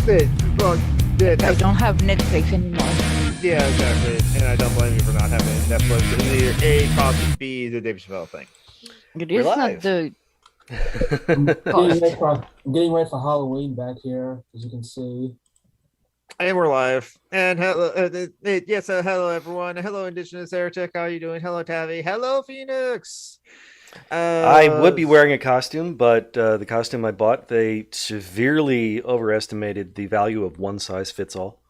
Well, I don't have Netflix anymore. Yeah, exactly. And I don't blame you for not having Netflix. It's either A, cost, B, the Dave Chappelle thing. It We're is not live. the I'm cost. I'm getting ready for Halloween back here, as you can see. And we're live. And hello, yes, hello everyone. Hello, Indigenous Heretic. How are you doing? Hello, Tavi. Hello, Phoenix. I would be wearing a costume, but the costume I bought, they severely overestimated the value of one size fits all.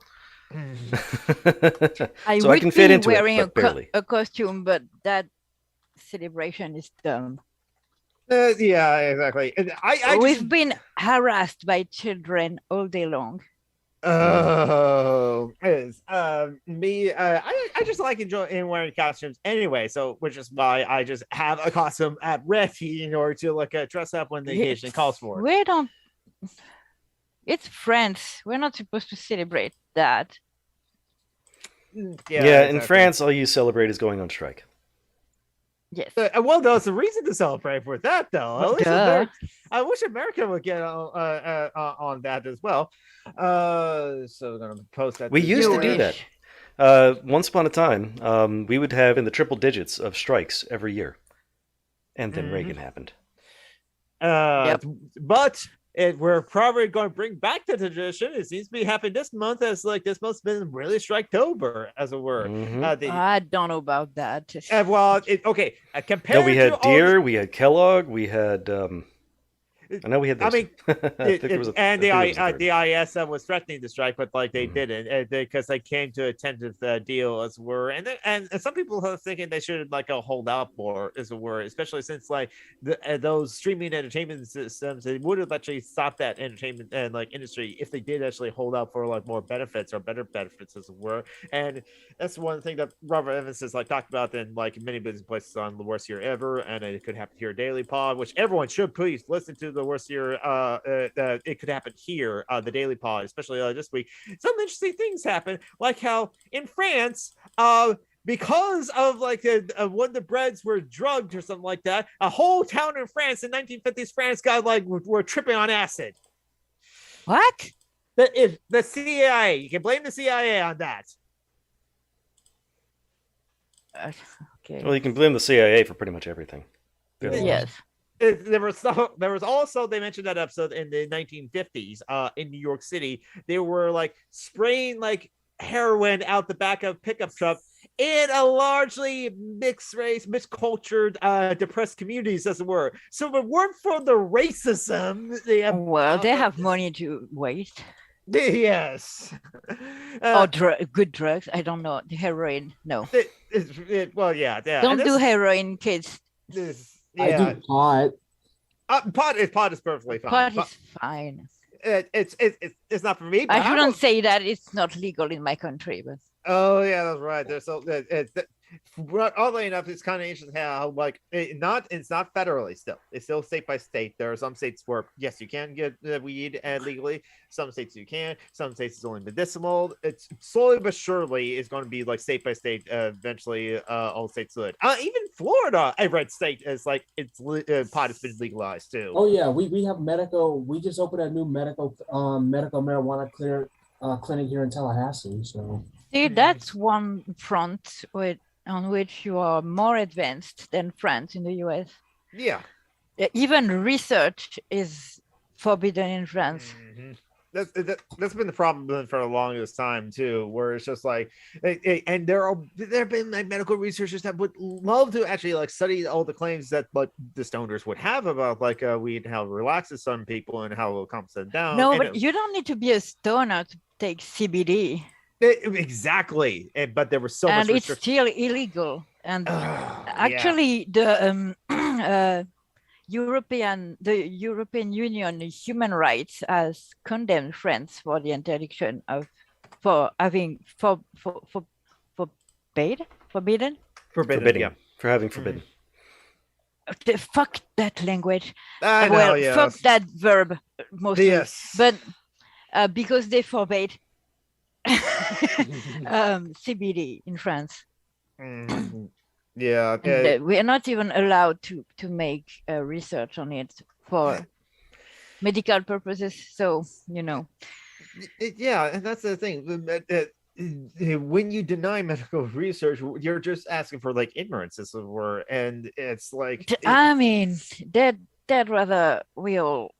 I So would I can fit be into wearing it, but barely. a costume, but that celebration is dumb. Yeah, exactly. And We've been harassed by children all day long. Oh, is me. I just like enjoying wearing costumes anyway. So, which is why I just have a costume at ready in order to like dress up when the occasion calls for it. We don't. It's France. We're not supposed to celebrate that. Yeah, exactly. In exactly. France, all you celebrate is going on strike. Yes. Well, there's a reason to celebrate for that, though. Well, At least duh. I wish America would get on that as well. So we're gonna post that. We used to do wish. that. Once upon a time, we would have in the triple digits of strikes every year, and then Reagan happened. Yep. But we're probably going to bring back the tradition. It seems to be happening this month, as like this month's been really Striketober, as it were. I don't know about that. Well, okay. Compared No, we had to Deere, we had Kellogg, we had. I know we had. Those. I mean, and the IS was threatening to strike, but like they didn't because they came to a tentative deal, as it were. And some people are thinking they should like hold out more, as it were, especially since like those streaming entertainment systems, they would have actually stopped that entertainment and like industry if they did actually hold out for like more benefits or better benefits, as it were. And that's one thing that Robert Evans has like talked about in like many business places on the worst year ever, and it could happen here Daily Pod, which everyone should please listen to. The worst year it could happen here, the Daily Pod, especially this week. Some interesting things happen, like how in France, because of like when the breads were drugged or something like that, a whole town in France in 1950s France got like were tripping on acid. What? The CIA, you can blame the CIA on that. Okay. Well, you can blame the CIA for pretty much everything. Yes. There was also, they mentioned that episode in the 1950s in New York City. They were like spraying like heroin out the back of a pickup truck in a largely mixed race, mixed cultured, depressed communities, as it were. So if it weren't for the racism, they have money to waste. Yes. Or good drugs. I don't know. The heroin. No. Well, yeah. Don't do heroin, kids. I do pot. Pot is perfectly fine. Pot is fine. It's not for me. I shouldn't say that it's not legal in my country, but yeah, that's right. There's so oddly enough, it's kind of interesting how like it's not federally still. It's still state by state. There are some states where yes, you can get weed legally. Some states you can. Some states it's only medicinal. It's slowly but surely is going to be like state by state. Eventually, all states would. Even Florida, a red state, is like it's pot has been legalized too. Oh yeah, we have medical. We just opened a new medical marijuana clinic here in Tallahassee. So see, that's one front on which you are more advanced than France in the US. Yeah. Even research is forbidden in France. Mm-hmm. That's been the problem for the longest time too, where it's just like, and there have been like medical researchers that would love to actually like study all the claims that like the stoners would have about like weed and how it relaxes some people and how it calms them down. No, but you don't need to be a stoner to take CBD. Exactly, but there was so much, and it's still illegal. And actually, the European Union Human Rights has condemned France for the interdiction of for having forbidden, yeah, for having forbidden. Fuck that language. Yes. Fuck that verb mostly. Yes, but because they forbade CBD in France. Yeah, we are not even allowed to make research on it for medical purposes. So Yeah, and that's the thing. When you deny medical research, you're just asking for like ignorance, as it were, and it's like I mean, that rather will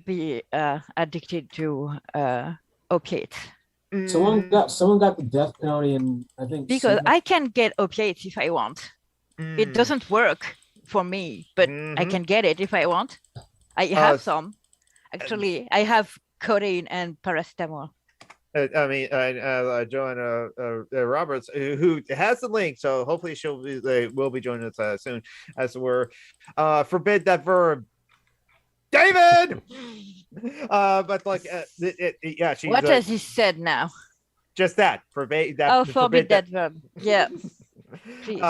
be addicted to opiates. Someone got the death penalty, and I think Because I can get opiates if I want. It doesn't work for me, but I can get it if I want. I have some. Actually, I have codeine and paracetamol. I mean, Joanna Roberts, who has the link, so hopefully she'll will be joining us soon. As we're forbid that verb, David. But like, yeah, she's. What has he said now? Just that forbid that. Oh, forbid that verb. Yeah. Please.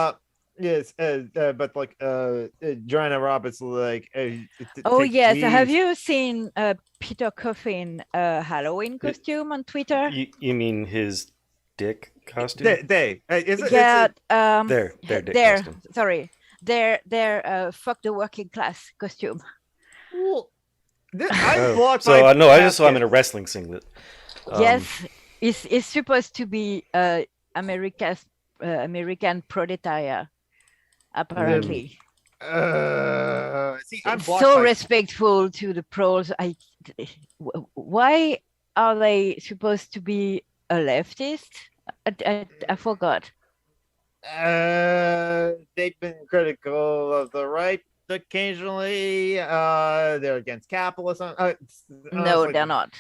Yes, but like Joanna Roberts, like. Oh yes, have you seen Peter Coffin Halloween costume on Twitter? You mean his dick costume? Yeah, their dick costume. Sorry, their fuck the working class costume. Well, I just saw him in a wrestling singlet. Yes, it's supposed to be American proletariat, apparently. See, I'm so respectful to the pros. Why are they supposed to be a leftist? I forgot. They've been critical of the right occasionally. They're against capitalism. No, they're not.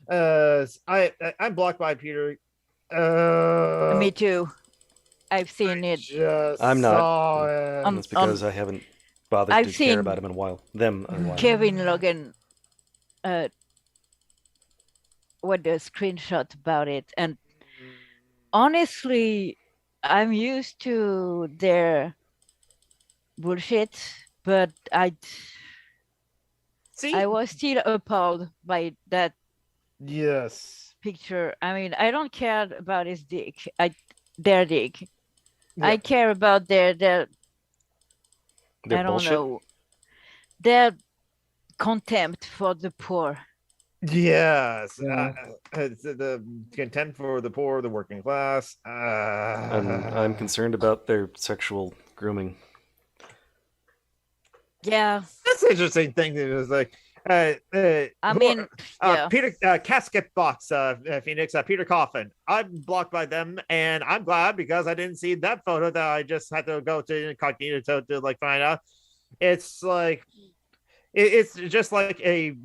I'm blocked by Peter. Me too. I've seen it. I'm not. That's because I haven't bothered to care about him in a while. Kevin Logan what the screenshot about it, and honestly, I'm used to their bullshit, but I was still appalled by that. Yes. Picture. I mean, I don't care about his dick. Their dick. Yeah. I care about their I don't bullshit? know. Their contempt for the poor. Yes. The contempt for the poor, the working class. I'm concerned about their sexual grooming. Yeah. That's an interesting thing. It was like Peter Casket Box, Phoenix, Peter Coffin. I'm blocked by them, and I'm glad because I didn't see that photo that I just had to go to incognito to like find out. It's like it's just like a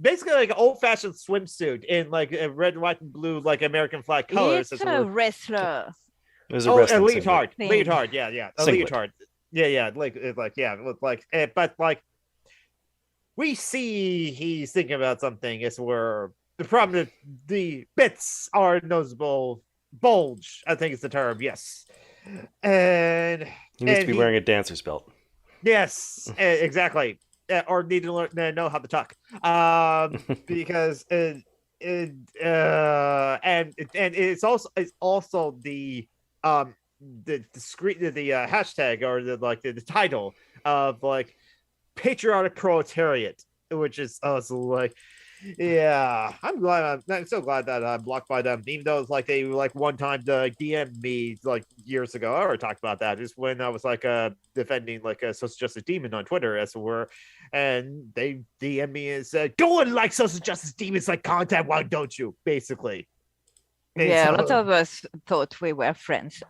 basically like an old-fashioned swimsuit in like a red, white, and blue like American flag colors. It's a wrestler. A leotard. Leotard, yeah. A leotard. Yeah, but like we see he's thinking about something. It's where the problem, the bits are noticeable bulge, I think is the term. Yes, and he needs to be wearing a dancer's belt. Yes, exactly, or need to know how to tuck, because and it's also the hashtag or the title of like patriotic proletariat, which is also like, yeah, I'm so glad that I'm blocked by them, even though it's like they like one time DM'd me like years ago. I already talked about that, just when I was like defending like a social justice demon on Twitter, as it were, and they DM'd me and said, "Go and like social justice demons like content, why don't you?" Basically. Yeah, a lot of us thought we were friends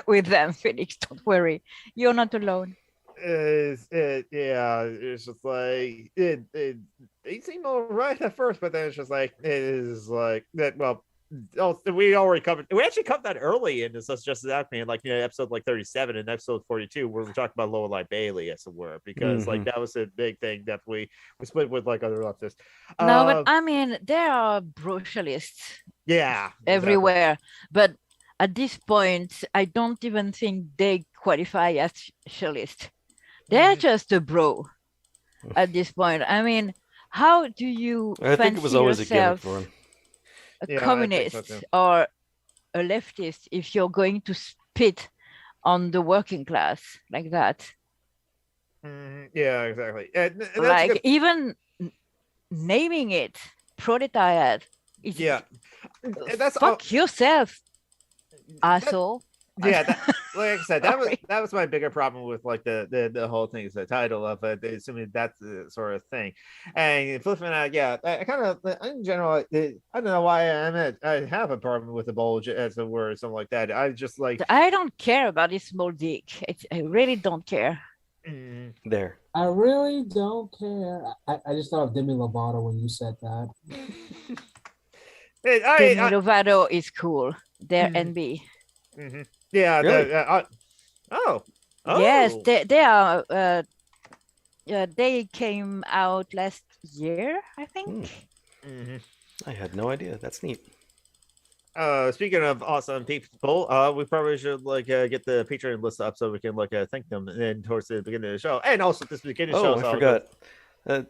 with them. Felix, don't worry, you're not alone. It's just like they seem all right at first, but then it's just like it is like that. Well, we actually covered that early in this Justice Alchemy, like episode like 37 and episode 42, where we talked about Lower Light Bailey, as it were, because like that was a big thing that we split with like other leftists. No, but I mean there are brocialists. Yeah, everywhere, but at this point, I don't even think they qualify as socialist. They're just a bro at this point. I mean, how do you think it was always a gimmick for him. A communist or a leftist if you're going to spit on the working class like that? Yeah, exactly. Like even naming it proletariat is That's fuck yourself, asshole. Yeah, like I said, Sorry. that was my bigger problem with like the whole thing is the title of it. Assuming that's the sort of thing, and flipping out, yeah, I kind of in general, I don't know why I have a problem with the bulge as a word or something like that. I just like I don't care about his small dick. I really don't care. There. I really don't care. I just thought of Demi Lovato when you said that. Demi Lovato is cool. They're NB. Yeah. Really? Oh. Yes, they are. They came out last year, I think. I had no idea. That's neat. Speaking of awesome people, we probably should like get the Patreon list up so we can like thank them and then towards the beginning of the show, and also this beginning of the show. I forgot.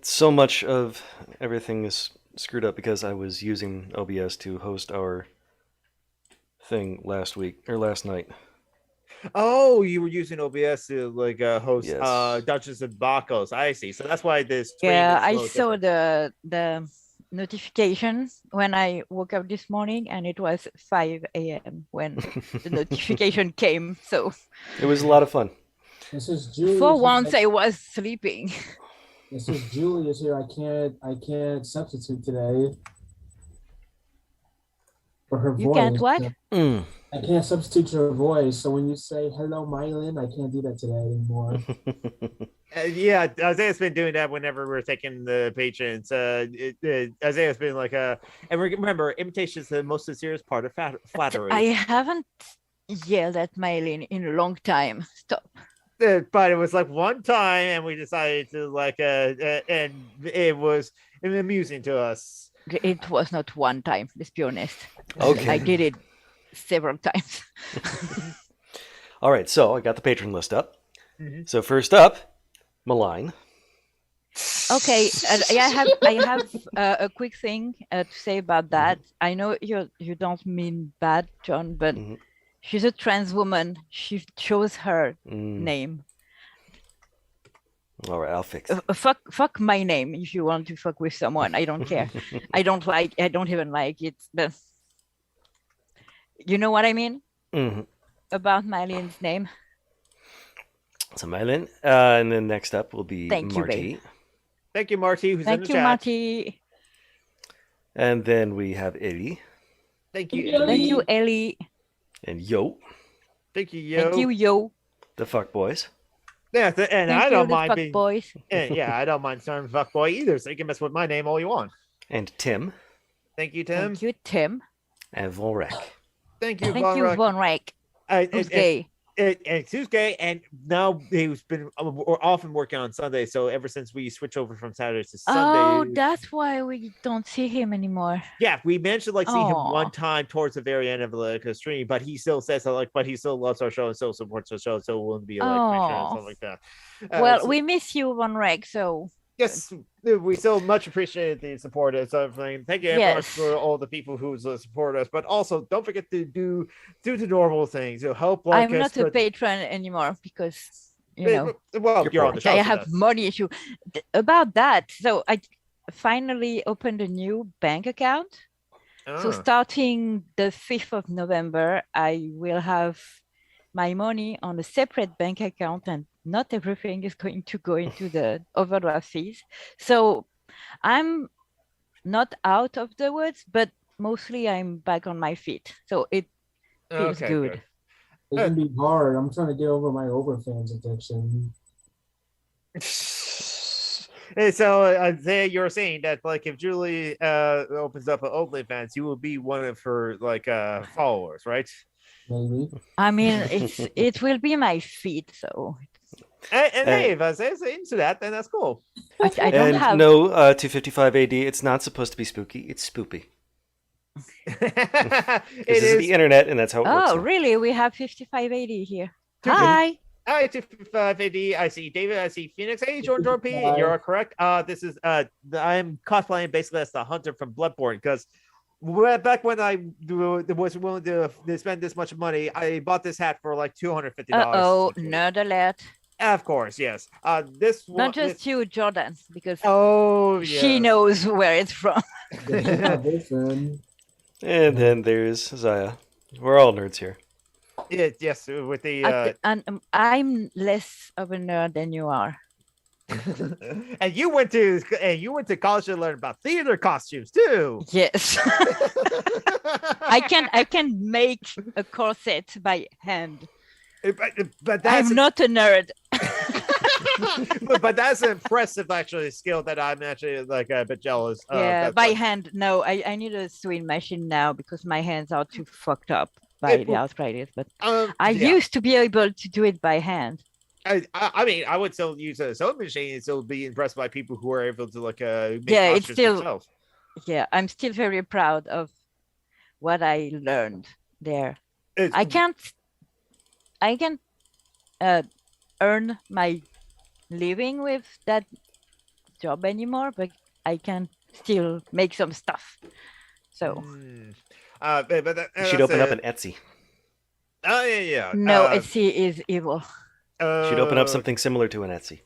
So much of everything is screwed up because I was using OBS to host our thing last night. Oh, you were using OBS to like host Yes. Dungeons and Debacles. I see. So that's why this. Yeah, I saw the notification when I woke up this morning, and it was 5 a.m. when the notification came. So it was a lot of fun. This is Julius. For once, I was sleeping. This is Julius here. I can't substitute today for her voice. You can't what? I can't substitute her voice. So when you say hello, Mylin, I can't do that today anymore. Yeah, Isaiah's been doing that whenever we're taking the patrons. Isaiah's been like, and remember, imitation is the most sincere part of flattery. I haven't yelled at Mylin in a long time. Stop. But it was like one time, and we decided to like, and it was amusing to us. It was not one time. Let's be honest. Okay. I did it several times. All right, so I got the patron list up. So first up, Malign. Okay, I have a quick thing to say about that. I know you don't mean bad, John, but she's a trans woman. She chose her name. All right, I'll fix it. Fuck my name if you want to fuck with someone. I don't care. I don't even like it. But you know what I mean about Mylin's name. So Mylin, and then next up will be Thank Marty. You, babe. Thank you, Marty. Who's in the chat? Marty. And then we have Ellie. Thank you, Thank you, Ellie. And Yo. Thank you, Yo. Thank you, Yo. The fuck boys. Yeah, and I don't mind being boys. Yeah, I don't mind saying fuck boy either. So you can mess with my name all you want. And Tim. Thank you, Tim. Thank you, Tim. And Von Reck. Thank you, Von Reck. Who's gay. And who's gay, and now he's been often working on Sunday. So ever since we switched over from Saturdays to Sunday, oh, that's why we don't see him anymore. Yeah, we mentioned like see him one time towards the very end of the stream, but he still says but he still loves our show and still supports our show, so we'll be like and stuff like that. Well, we miss you, Von Reck. So yes, we so much appreciate the support and everything. Thank you very much for all the people who support us, but also don't forget to do the normal things to help. Like I'm not a patron anymore because you're on the show. I have money issue about that. So I finally opened a new bank account. So starting the 5th of November, I will have my money on a separate bank account, and not everything is going to go into the overdraft fees. So I'm not out of the woods, but mostly I'm back on my feet. So it feels good. It can be hard. I'm trying to get over my OverFans addiction. So Isaiah, you're saying that like if Julie opens up an OnlyFans, you will be one of her like followers, right? Maybe. I mean, it will be my feet, so. And hey, if Isaiah's into that, then that's cool. I don't have. No, 255 AD. It's not supposed to be spooky. It's spoopy. This is the internet, and that's how it works. Oh, really? We have 5580 here. Hi. Hi, 255 AD. I see David. I see Phoenix. Hey, Jordan P. You're correct. This is I'm cosplaying basically as the hunter from Bloodborne because back when I was willing to spend this much money, I bought this hat for like $250. Oh, nerd alert. Of course, yes. This one. Not just you, Jordan, because She knows where it's from. Listen. And then there's Zaya. We're all nerds here. Yes, with the I'm less of a nerd than you are. and you went to college to learn about theater costumes too. Yes. I can make a corset by hand. But that's I'm not a nerd. but that's an impressive actually skill that I'm actually like a bit jealous of. Yeah, That's by like- hand. No, I need a sewing machine now because my hands are too fucked up by the arthritis. But I used to be able to do it by hand. I mean, I would still use a sewing machine and still be impressed by people who are able to like make it's costumes still themselves. Yeah, I'm still very proud of what I learned there. I can't earn my living with that job anymore, but I can still make some stuff. So but You should open up an Etsy. Oh yeah. No, Etsy is evil. You should open up something similar to an Etsy.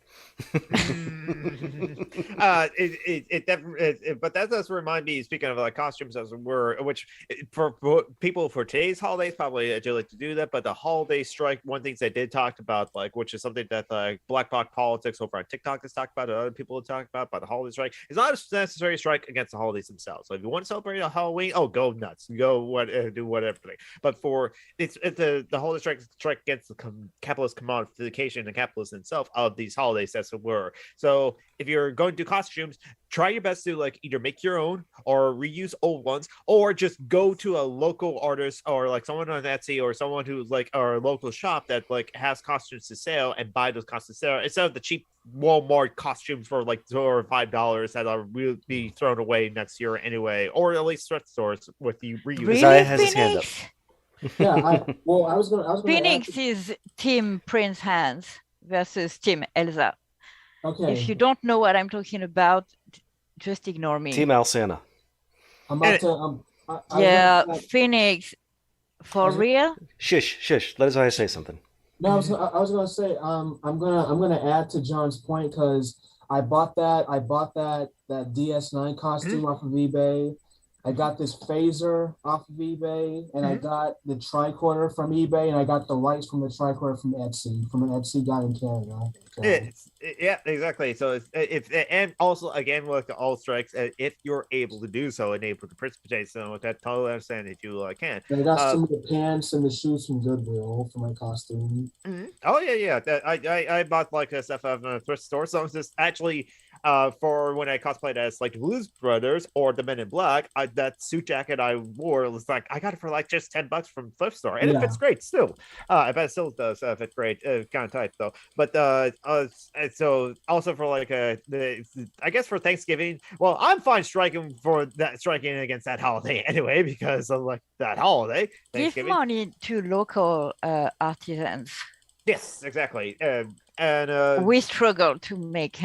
But that does remind me, speaking of like costumes as it were, which for people for today's holidays probably do like to do that, but the holiday strike, one thing they did talk about, like, which is something that like Black Box Politics over on TikTok has talked about, and other people have talked about the holiday strike, is not a necessary strike against the holidays themselves. So if you want to celebrate a Halloween, go nuts, do whatever. But for it's the holiday strike against the capitalist commodification and capitalism itself of these holidays, as it were. So if you're going to do costumes, try your best to like either make your own or reuse old ones, or just go to a local artist or like someone on Etsy or someone who's like or a local shop that like has costumes to sell and buy those costumes there instead of the cheap Walmart costumes for like $4 or $5 that will be thrown away next year anyway, or at least thrift stores with the reuse. Really, Zaya has his hand up. Yeah, I was gonna Phoenix is Team Prince Hans versus Team Elsa. Okay. If you don't know what I'm talking about, just ignore me. Team Alsana. I'm about to Phoenix, for real? Shush. Let Zaya say something. No, I was gonna say I'm gonna add to John's point because I bought that DS9 costume off of eBay. I got this phaser off of eBay, and I got the tricorder from eBay, and I got the lights from the tricorder from an Etsy guy in Canada. So. Yeah, exactly. So and also again with the all strikes, if you're able to do so and able to participate, so with that, totally understand if you can. And I got some of the pants and the shoes from Goodwill for my costume. Oh yeah. I bought like stuff out of a thrift store. So it's just actually for when I cosplayed as like the Blues Brothers or the Men in Black, that suit jacket I wore was like I got it for like just $10 from thrift store, and it fits great still. I bet it still does fit great. Kind of tight though, but so also for like I guess for Thanksgiving, well, I'm fine striking against that holiday anyway because of like that holiday. Give money to local artisans. Yes, exactly. And we struggle to make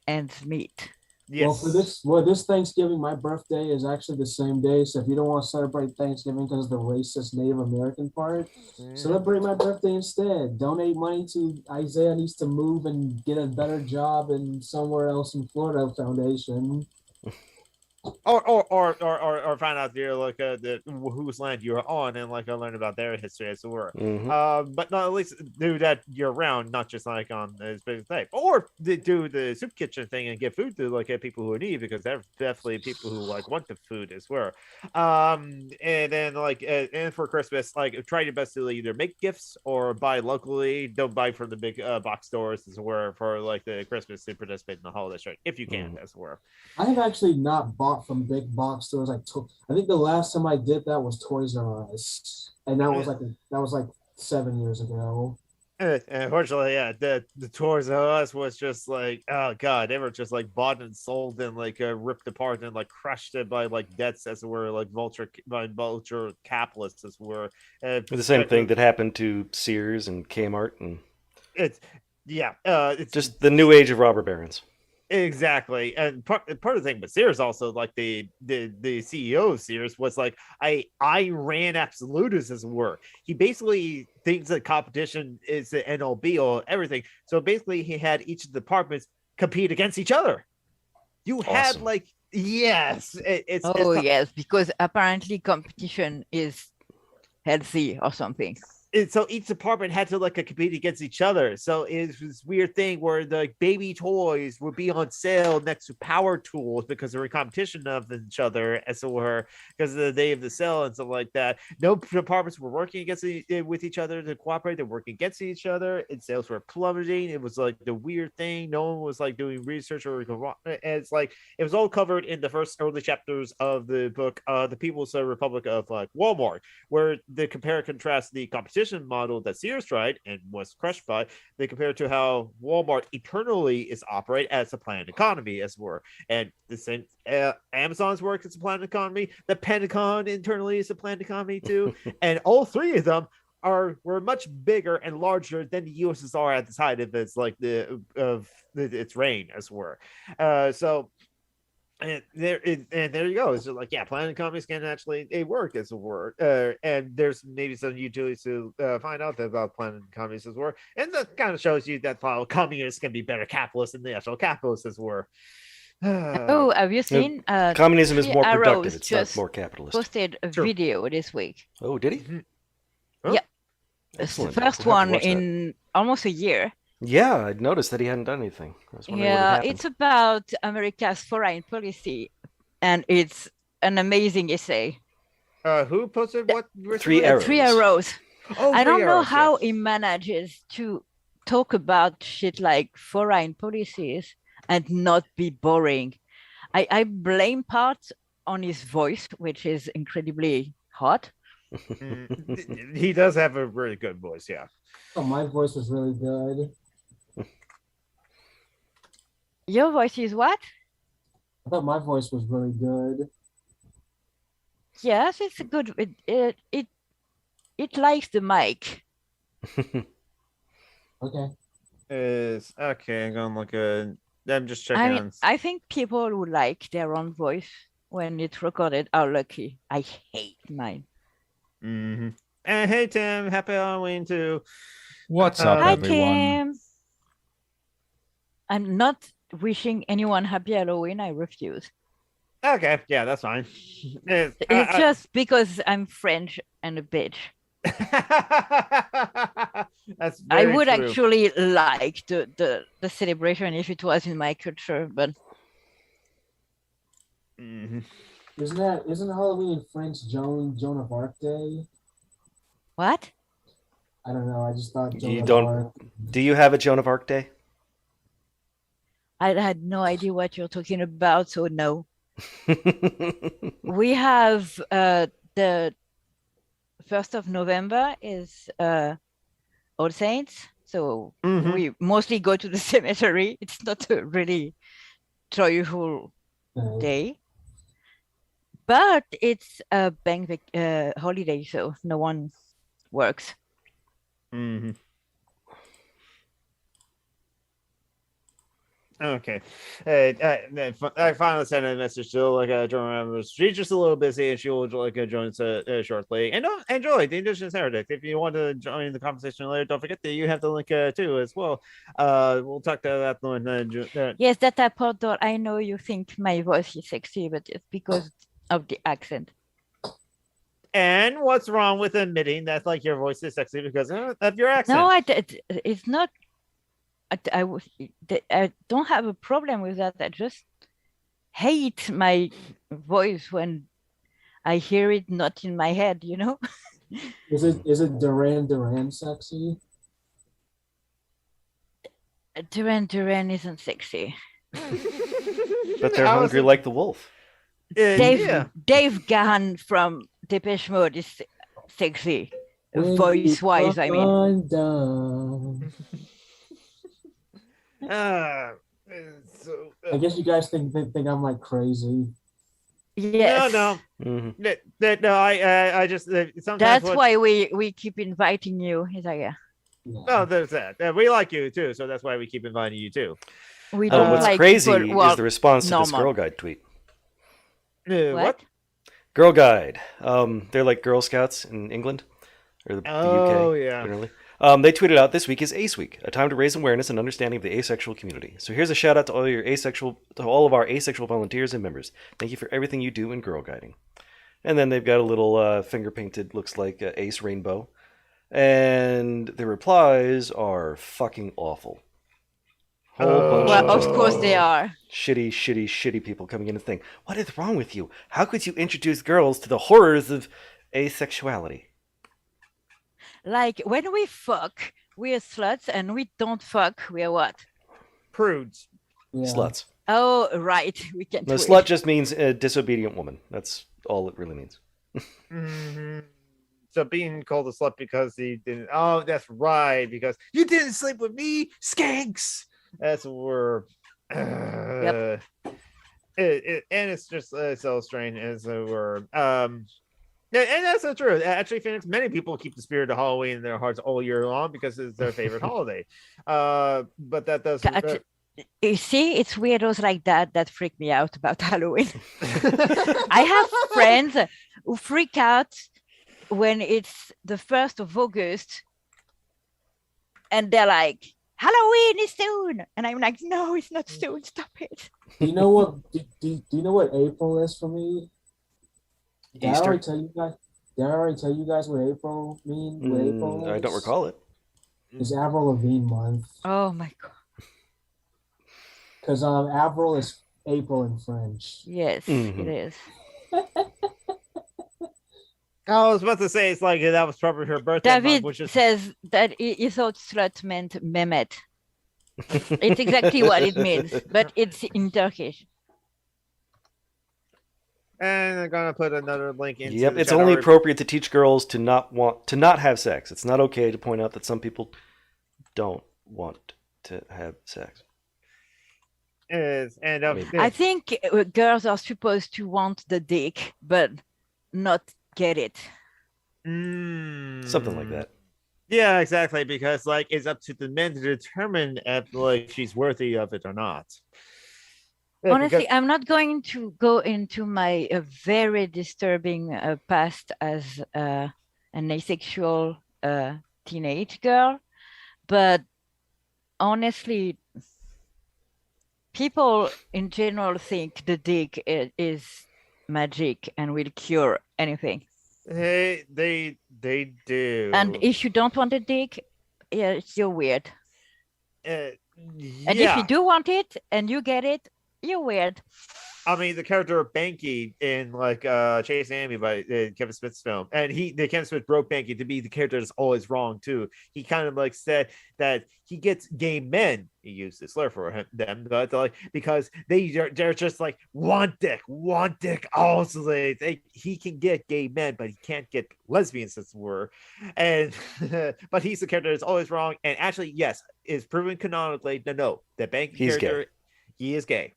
ends meet. Yes. Well, this Thanksgiving, my birthday is actually the same day. So if you don't want to celebrate Thanksgiving because of the racist Native American part, celebrate my birthday instead. Donate money to Isaiah needs to move and get a better job in somewhere else in Florida Foundation. Or find out there like whose land you're on and like learn about their history as it were. But not at least do that year round, not just like on this big thing. Or do the soup kitchen thing and give food to like people who need, because they're definitely people who like want the food as well. And then like and for Christmas, like try your best to either make gifts or buy locally. Don't buy from the big box stores as it were for like the Christmas to participate in the holiday strike if you can as it were. I have actually not bought from big box stores. I think the last time I did that was Toys R Us, and that was like 7 years ago. Unfortunately, yeah, the Toys R Us was just like, oh god, they were just like bought and sold and like ripped apart and like crushed it by like debts as it were, like vulture capitalists as it were. The same thing that happened to Sears and Kmart, and it's just the new age of robber barons. Exactly, and part of the thing, but Sears also like the CEO of Sears was like, I ran absolutists as it were. He basically thinks that competition is the end all be all everything. So basically, he had each of the departments compete against each other. You had Awesome. like yes, yes, because apparently competition is healthy or something. So each department had to like compete against each other. So it was this weird thing where the baby toys would be on sale next to power tools because they were in competition of each other, as it were, because of the day of the sale and stuff like that. No departments were working against with each other to cooperate. They're working against each other, and sales were plummeting. It was like the weird thing. No one was like doing research or and it's like it was all covered in the first early chapters of the book, The People's Republic of like Walmart, where they compare and contrast the competition model that Sears tried and was crushed by. They compare to how Walmart eternally is operate as a planned economy, as it were, and the same Amazon's work as a planned economy. The Pentagon internally is a planned economy too, and all three of them were much bigger and larger than the USSR at the time of its like its reign, as it were. So. And there you go. It's just like, yeah, planned economies can actually work as a word. And there's maybe some utilities to find out about planned economies as were. And that kind of shows you that communists can be better capitalists than the actual capitalists as were. Oh, have you seen? Communism is more productive. Arrows It's not just more capitalist. posted a video this week. Oh, did he? Mm-hmm. Yeah. Excellent. The first We'll have to one watch that. in almost a year. Yeah, I'd noticed that he hadn't done anything. I was wondering what had Yeah, happened. it's about America's foreign policy, and it's an amazing essay. Who posted what? Three Arrows. Three Arrows. Oh, I don't know Arrows, how yes. he manages to talk about shit like foreign policies and not be boring. I blame part on his voice, which is incredibly hot. He does have a really good voice, yeah. Oh, my voice was really good. Your voice is what? I thought my voice was really good. Yes, it's a good. It likes the mic. Okay. Is okay. I'm gonna look at. I'm just checking. I mean, I think people who like their own voice when it's recorded are lucky. I hate mine. Mm-hmm. And hey, Tim, happy Halloween too. What's up, Hi, everyone? Kim. I'm not wishing anyone happy Halloween. I refuse. Okay, yeah, that's fine. It's just because I'm French and a bitch. That's I very would true. actually like the celebration if it was in my culture, but Mm-hmm. Isn't Halloween in French Joan of Arc Day? what? I don't know. I just thought Joan You of don't- Arc. Do you have a Joan of Arc Day? I had no idea what you're talking about, so no. We have the 1st of November is All Saints, so Mhm. we mostly go to the cemetery. It's not a really joyful day, but it's a bank holiday, so no one works. Mm-hmm. Okay. I finally sent a message to like join. She's just a little busy, and she will like join us shortly. And enjoy the Indigenous Heritage. If you want to join the conversation later, don't forget that you have the link too as well. We'll talk to that one. Yes, that I thought. I know you think my voice is sexy, but it's because of the accent. And what's wrong with admitting that like your voice is sexy because of your accent? No, it's not. I don't have a problem with that. I just hate my voice when I hear it not in my head, you know? Is it Duran sexy? Duran isn't sexy. But they're hungry like the wolf. Yeah. Dave Gahan from Depeche Mode is sexy, voice-wise, I mean. I guess you guys think I'm like crazy. Yes. No. Mhm. No, I just sometimes That's why we keep inviting you. He's like, yeah. Oh, there's that. We like you too, so that's why we keep inviting you too. We don't What's like crazy people who are is the response to this normal. Girl Guide tweet. What? Girl Guide. They're like Girl Scouts in England or the Oh, UK yeah. generally. They tweeted out, "This week is Ace Week, a time to raise awareness and understanding of the asexual community. So here's a shout out to all of our asexual volunteers and members. Thank you for everything you do in girl guiding." And then they've got a little finger painted, looks like ace rainbow, and the replies are fucking awful. Whole bunch Well, of of course they are. shitty people coming in and saying, "What is wrong with you? How could you introduce girls to the horrors of asexuality?" Like when we fuck, we're sluts, and we don't fuck, we're what? Prudes. Yeah. Sluts. Oh, right. We can. No, slut just means a disobedient woman. That's all it really means. Mm-hmm. So being called a slut because he didn't. Oh, that's right. Because you didn't sleep with me, skanks. That's where. Yep. And it's just so strange as a word. Yeah, and that's so true. Actually, Phoenix, many people keep the spirit of Halloween in their hearts all year long because it's their favorite holiday. But that does. You see, it's weirdos like that freak me out about Halloween. I have friends who freak out when it's the 1st of August and they're like, Halloween is soon. And I'm like, no, it's not soon. Stop it. Do you know what? Do you know what April is for me? Did I Easter. already tell you guys what April means? What April is? I don't recall it. It's Avril Lavigne month. Oh my God. Because Avril is April in French. Yes, it is. I was about to say it's like that was probably her birthday David month, which is says that he thought slut meant Mehmet. It's exactly what it means, but it's in Turkish. and I'm gonna put another link into. Yep, the it's chat only already. appropriate to teach girls to not have sex. It's not okay to point out that some people don't want to have sex. Is and I think girls are supposed to want the dick, but not get it. Something like that. Yeah, exactly. Because like it's up to the men to determine if like she's worthy of it or not. Yeah, Honestly, because- I'm not going to go into my very disturbing past as an asexual teenage girl, but honestly, people in general think the dick is magic and will cure anything. hey, they do. And if you don't want a dick, yeah, you're weird. yeah. And if you do want it and you get it, you're weird. I mean, the character of Banky in like Chasing Amy by Kevin Smith's film, and Kevin Smith broke Banky to be the character that's always wrong too. He kind of like said that he gets gay men. He used the slur for them, but like because they're just like want dick. Also, he can get gay men, but he can't get lesbians. As it were, and but he's the character that's always wrong. And actually, yes, is proven canonically. No, that Banky He's character, gay. he is gay.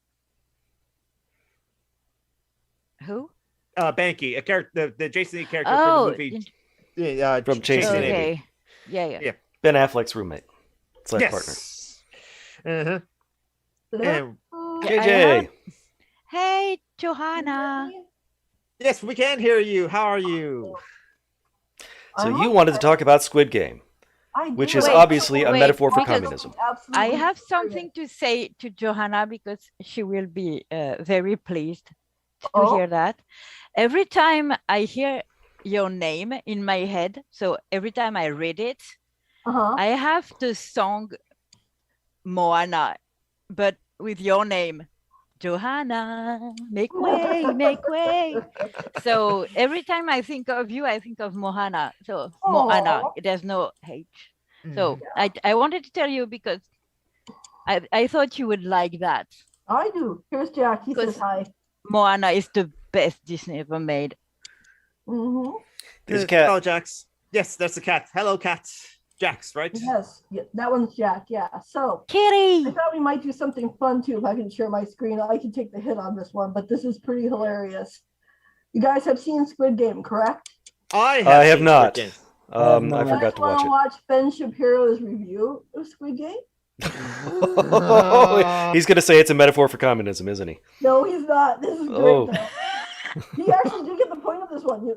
Who? Banky, a character, the Jason Lee character Oh, from the movie From Chasing Amy. okay. Yeah. Yeah. Ben Affleck's roommate / partner. yes. Uh-huh. And, JJ. Hey, Johanna. yes, we can hear you. How are you? So you wanted to talk about Squid Game, which is obviously a metaphor for communism. I have something to say to Johanna because she will be very pleased to hear that. Every time I hear your name in my head, so every time I read it, I have the song Moana, but with your name, Johanna, make way, make way. So every time I think of you, I think of Moana. So Moana, there's no H. So I wanted to tell you because I thought you would like that. I do. Here's Jack. He says hi. Moana is the best Disney ever made. There's a cat. Hello, Jax. Yes, that's the cat. Hello, cat. Jax, right? Yes, yeah, that one's Jack. Yeah. So Kitty. I thought we might do something fun too. If I can share my screen, I can take the hit on this one, but this is pretty hilarious. You guys have seen Squid Game, correct? I have seen not. Squid Game. I forgot to watch Want to it. watch Ben Shapiro's review of Squid Game? He's going to say it's a metaphor for communism, isn't he? No, he's not. This is great. Oh. Though. He actually did get the point of this one.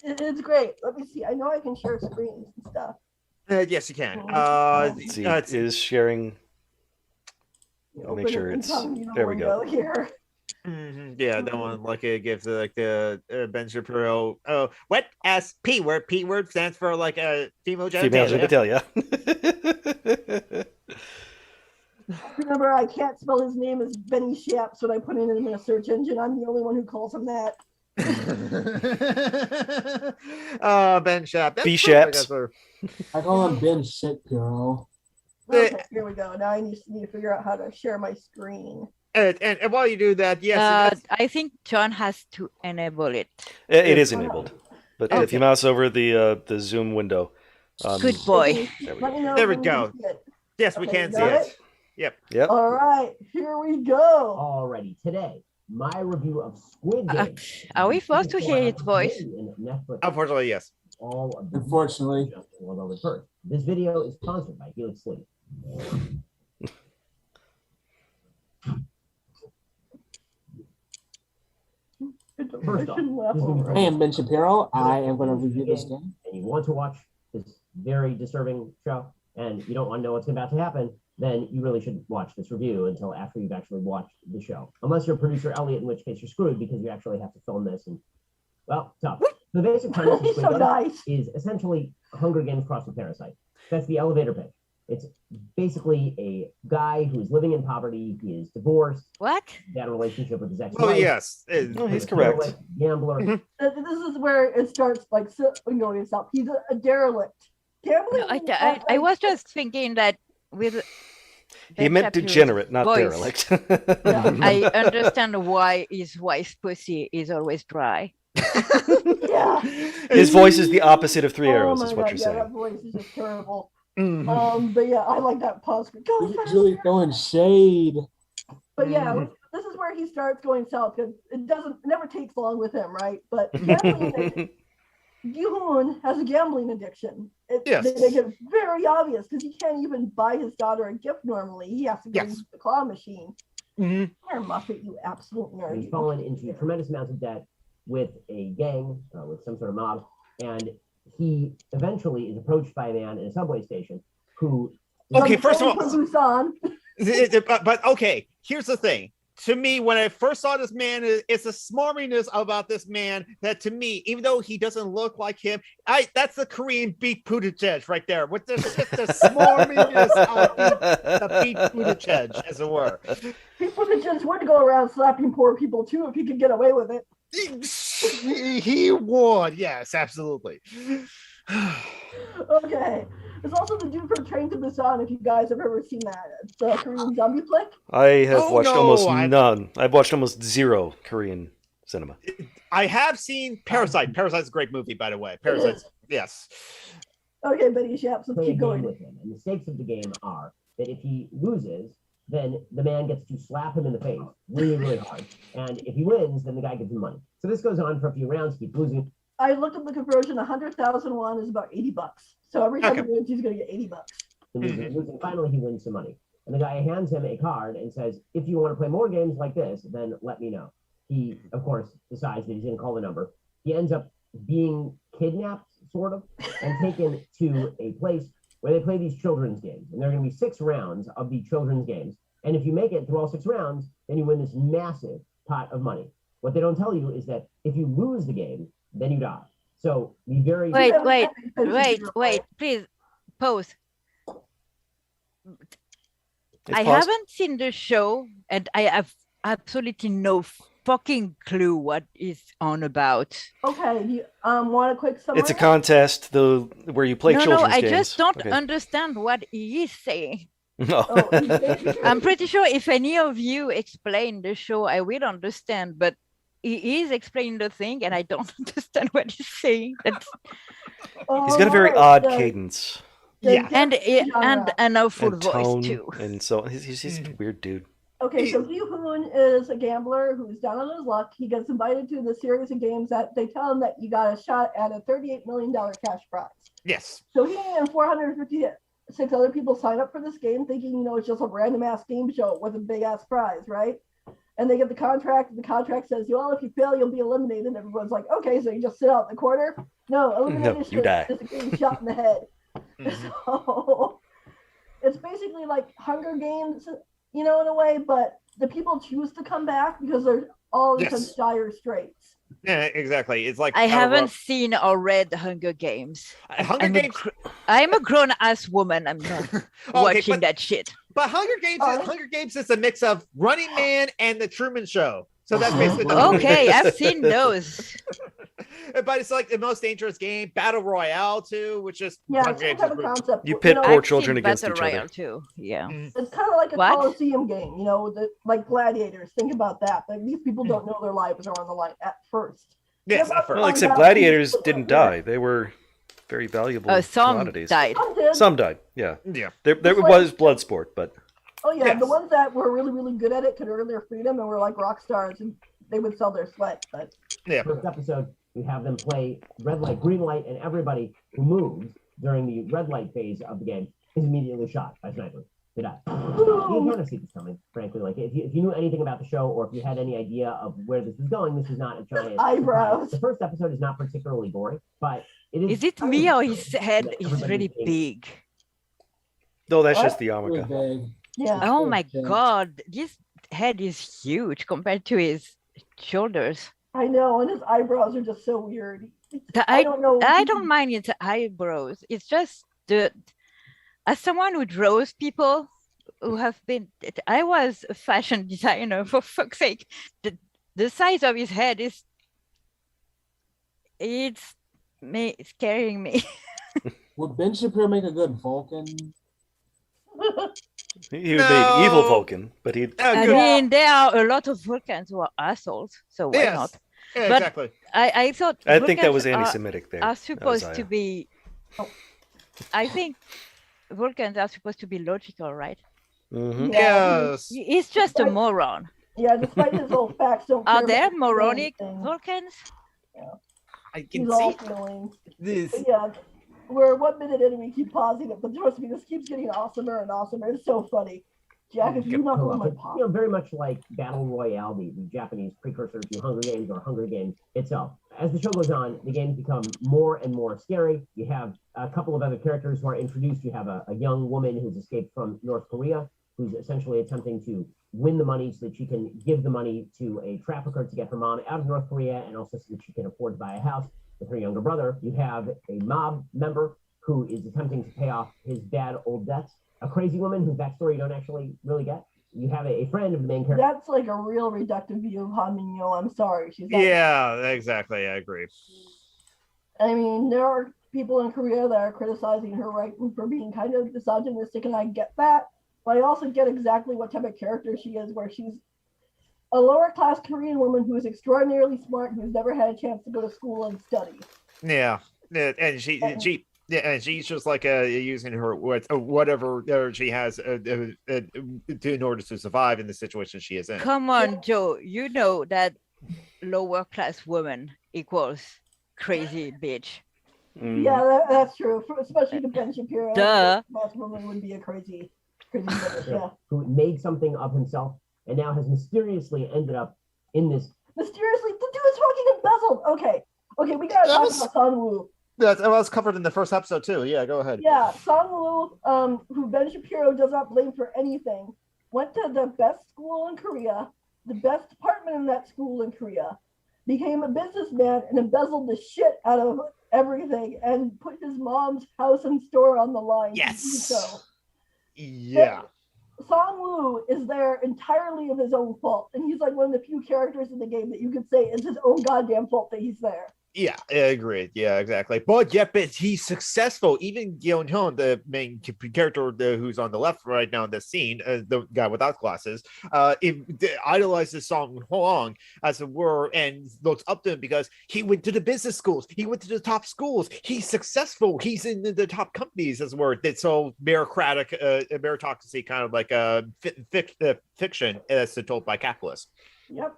It's great. Let me see. I know I can share screens and stuff. Yes, you can. Let's see, is sharing. I'll make sure it's. There we go. Here. Yeah, that one like it gives like the Ben Shapiro. Oh, what? S P word. P word stands for like a female genitalia. Remember, I can't spell his name as Benny Shap, so I put it in a search engine. I'm the only one who calls him that. Ben Shap. B Shaps. I call him Ben Shapiro. Okay, here we go. Now I need to figure out how to share my screen. And while you do that, yes. I think John has to enable it. It is enabled, but if you mouse over the Zoom window. Good boy. There we go. Yes, we can see it. Yep. All right, here we go. Alrighty, today, my review of Squid Game. Are we forced to hear its voice? Unfortunately, yes. Unfortunately. This video is sponsored by Helix Sleep. First off, I am Ben Shapiro. I am going to review this game. And you want to watch this very disturbing show, and you don't want to know what's about to happen, then you really should watch this review until after you've actually watched the show. Unless you're producer Elliot, in which case you're screwed because you actually have to film this. And well, tough. The basic premise of Squid Game is essentially Hunger Games crossed with Parasite. That's the elevator pitch. It's basically a guy who is living in poverty. He is divorced. What? Bad relationship with his ex-wife. Oh, yes. No, he's correct. Gambler. This is where it starts like going himself. He's a derelict. Gambling. I was just thinking that with. He meant degenerate, not derelict. I understand why his wife's pussy is always dry. Yeah. His voice is the opposite of Three Arrows, is what you're saying. That voice is just terrible. But yeah, I like that pause. Julie throwing shade. But yeah, this is where he starts going south because it never takes long with him, right? But Gi-hoon has a gambling addiction. They make it very obvious because he can't even buy his daughter a gift normally. He has to go use the claw machine. Here, Muppet, you absolute nerd. He's fallen into tremendous amounts of debt with a gang, with some sort of mob, and he eventually is approached by a man in a subway station who. Okay, first of all, but okay, here's the thing. To me, when I first saw this man, it's a smarminess about this man that to me, even though he doesn't look like him, that's the Korean Pete Buttigieg right there. With the smarminess of the Pete Buttigieg, as it were. Pete Buttigieg would go around slapping poor people too if he could get away with it. He would, yes, absolutely. Okay. There's also the dude from Train to Busan, if you guys have ever seen that. It's a Korean zombie flick. I have watched almost none. I've watched almost zero Korean cinema. I have seen Parasite. Parasite's a great movie, by the way. Parasite, yes. Okay, Betty Shaps, let's keep going. With him. And the stakes of the game are that if he loses, then the man gets to slap him in the face really, really hard. And if he wins, then the guy gets him money. So this goes on for a few rounds, keep losing. I looked at the conversion, 100,000 won is about $80. So every time he wins, he's going to get $80. And finally, he wins some money. And the guy hands him a card and says, if you want to play more games like this, then let me know. He, of course, decides that he's going to call the number. He ends up being kidnapped, sort of, and taken to a place where they play these children's games. And there are going to be 6 rounds of the children's games. And if you make it through all 6 rounds, then you win this massive pot of money. What they don't tell you is that if you lose the game, then you die. So be very... Wait, please, pause. I haven't seen the show, and I have absolutely no fucking clue what it's on about. Okay, do you want a quick summary? It's a contest where you play children's games. No, I just don't understand what he is saying. No. I'm pretty sure if any of you explain the show, I will understand, but he is explaining the thing, and I don't understand what he's saying. He's got a very odd cadence. Yeah, and an awful voice too. And so he's a weird dude. Okay, so Gi-hoon is a gambler who's down on his luck. He gets invited to the series of games that they tell him that you got a shot at a $38 million cash prize. Yes. So he and 450 6 other people sign up for this game thinking, it's just a random ass game show with a big ass prize, right? And they get the contract, and the contract says, well, if you fail, you'll be eliminated. And everyone's like, okay, so you just sit out in the corner? No, elimination you die. is getting shot in the head. So it's basically like Hunger Games, in a way, but the people choose to come back because they're all in such dire straits. Yeah, exactly. It's like I haven't seen or read Hunger Games. I'm a grown ass woman. I'm not watching that shit. But Hunger Games is a mix of Running Man and the Truman Show. So that's basically okay. I've seen those. But it's like the most dangerous game, Battle Royale too, which is it's kind of a concept. You pit poor children against each other. Too. Yeah, it's kind of like a Coliseum game, like Gladiators. Think about that. Like, these people don't know their lives are on the line at first. Yes, at first. Well, except Gladiators didn't die. They were very valuable commodities. Some died. Yeah. There was blood sport, but. Oh yeah, the ones that were really, really good at it could earn their freedom and were like rock stars, and they would sell their sweat. But first episode, we have them play red light, green light, and everybody who moves during the red light phase of the game is immediately shot by snipers. They die. You kind of see this coming, frankly. Like if you knew anything about the show, or if you had any idea of where this was going, this is not a giant eyebrows. The first episode is not particularly boring, but it is. Is it me or his head is really big? No, that's just the yarmulke. Yeah. Oh my god, this head is huge compared to his shoulders. I know, and his eyebrows are just so weird. I don't know. I don't mind his eyebrows. It's just as someone who draws people who have been, I was a fashion designer, for fuck's sake. The size of his head it's scaring me. Would Ben Shapiro make a good Vulcan? He would be evil Vulcan, but he'd. I mean, there are a lot of Vulcans who are assholes, so why not? Yeah, but exactly. I thought. I think that was anti-Semitic there. Are supposed to be. I think Vulcans are supposed to be logical, right? Mm-hmm. Yes. He's just a moron. Yeah, despite his whole facts, don't. Are there moronic Vulcans? Yeah. I can see this. But yeah. We're 1 minute in and we keep pausing it, but trust me, this keeps getting awesomer and awesomer. It's so funny. Jack, if you're not going to pop. Very much like Battle Royale, the Japanese precursor to Hunger Games or Hunger Games itself. As the show goes on, the games become more and more scary. You have a couple of other characters who are introduced. You have a young woman who's escaped from North Korea, who's essentially attempting to win the money so that she can give the money to a trafficker to get her mom out of North Korea, and also so that she can afford to buy a house with her younger brother. You have a mob member who is attempting to pay off his bad old debts. A crazy woman whose backstory you don't actually really get. You have a friend of the main character. That's like a real reductive view of Han Minyo. I'm sorry. She's like, yeah, exactly. I agree. I mean, there are people in Korea that are criticizing her writing for being kind of misogynistic, and I get that. But I also get exactly what type of character she is, where she's a lower class Korean woman who is extraordinarily smart, who's never had a chance to go to school and study. Yeah, and she's just like using her whatever she has in order to survive in the situation she is in. Come on, Joe. You know that lower class woman equals crazy bitch. Yeah, that's true. Especially to Ben Shapiro. Duh. Most woman would be a crazy bitch. Yeah. Who made something of himself and now has mysteriously ended up in this. Mysteriously, the dude is fucking embezzled. Okay, we gotta talk about Song Woo. That was covered in the first episode too. Yeah, go ahead. Yeah, Song Woo, who Ben Shapiro does not blame for anything, went to the best school in Korea, the best department in that school in Korea, became a businessman and embezzled the shit out of everything and put his mom's house and store on the line. Yes. To do so. Yeah. Song Woo is there entirely of his own fault, and he's like one of the few characters in the game that you could say it's his own goddamn fault that he's there. Yeah, I agree. Yeah, exactly. But he's successful. Even Yeon-hyun, the main character who's on the left right now in the scene, the guy without glasses, idolizes Song Hong as it were, and looks up to him because he went to the business schools. He went to the top schools. He's successful. He's in the top companies as it were. That's so meritocracy, kind of like fiction as told by capitalists. Yep.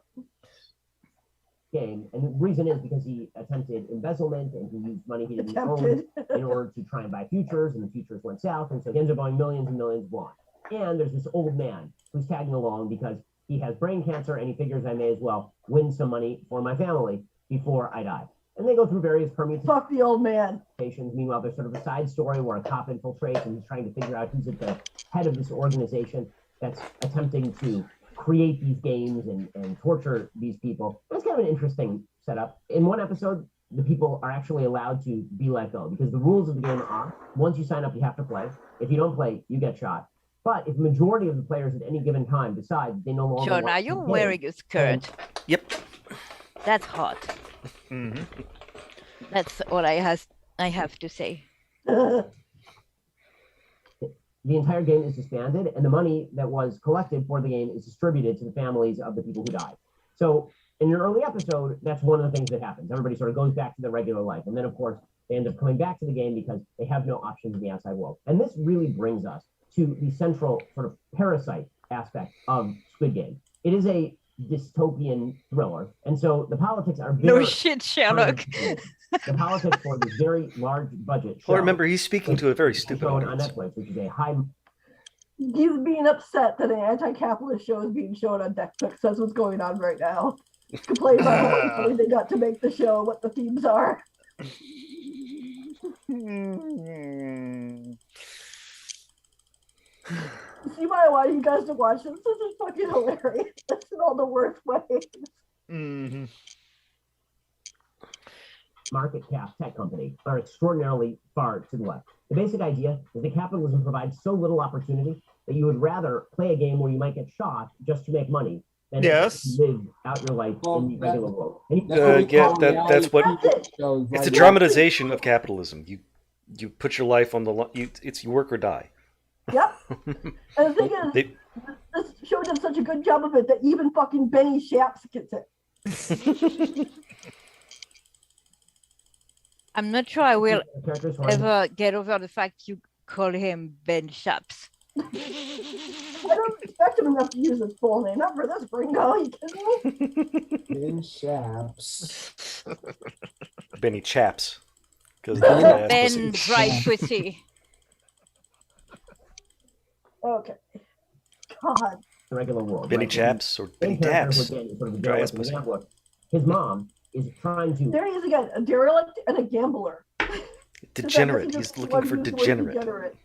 game. And the reason is because he attempted embezzlement and he used money he didn't own in order to try and buy futures, and the futures went south. And so he ends up buying millions and millions of won. And there's this old man who's tagging along because he has brain cancer and he figures I may as well win some money for my family before I die. And they go through various permutations. Fuck the old man. Meanwhile, there's sort of a side story where a cop infiltrates and he's trying to figure out who's at the head of this organization that's attempting to create these games and torture these people. It's kind of an interesting setup. In one episode, the people are actually allowed to be let go because the rules of the game are, once you sign up, you have to play. If you don't play, you get shot. But if the majority of the players at any given time decide they no longer John, are you wearing a skirt? Yep. That's hot. Mm-hmm. That's all I have to say. The entire game is disbanded, and the money that was collected for the game is distributed to the families of the people who died. So in your early episode, that's one of the things that happens. Everybody sort of goes back to their regular life. And then, of course, they end up coming back to the game because they have no options in the outside world. And this really brings us to the central sort of parasite aspect of Squid Game. It is a dystopian thriller. And so the politics are very... No shit, Sherlock. The politics for this very large budget show. Well, remember, he's speaking to a very stupid show on audience. Netflix, which is a high... He's being upset that an anti-capitalist show is being shown on Netflix. That's what's going on right now. Complain about how much money they got to make the show, what the themes are. See why I want you guys to watch this. This is fucking hilarious. That's in all the worst ways. Mm-hmm. Market cap tech company are extraordinarily far to the left. The basic idea is that capitalism provides so little opportunity that you would rather play a game where you might get shot just to make money than live out your life in the regular world. That's what That's it's a dramatization of capitalism. You put your life on the line. It's you work or die. Yep. And the thing is, this show did such a good job of it that even fucking Benny Shaps gets it. I'm not sure I will ever get over the fact you call him Ben Shaps. I don't expect him enough to use his full name. Not for this gringo. Are you kidding me? Ben Shaps. Benny Chaps. Because Ben Dry Pussy. Okay. God. The regular world. Benny Chaps or Benny Taps. Dry ass pussy. His mom is trying to... There he is again, a derelict and a gambler. Degenerate. He's looking for degenerate.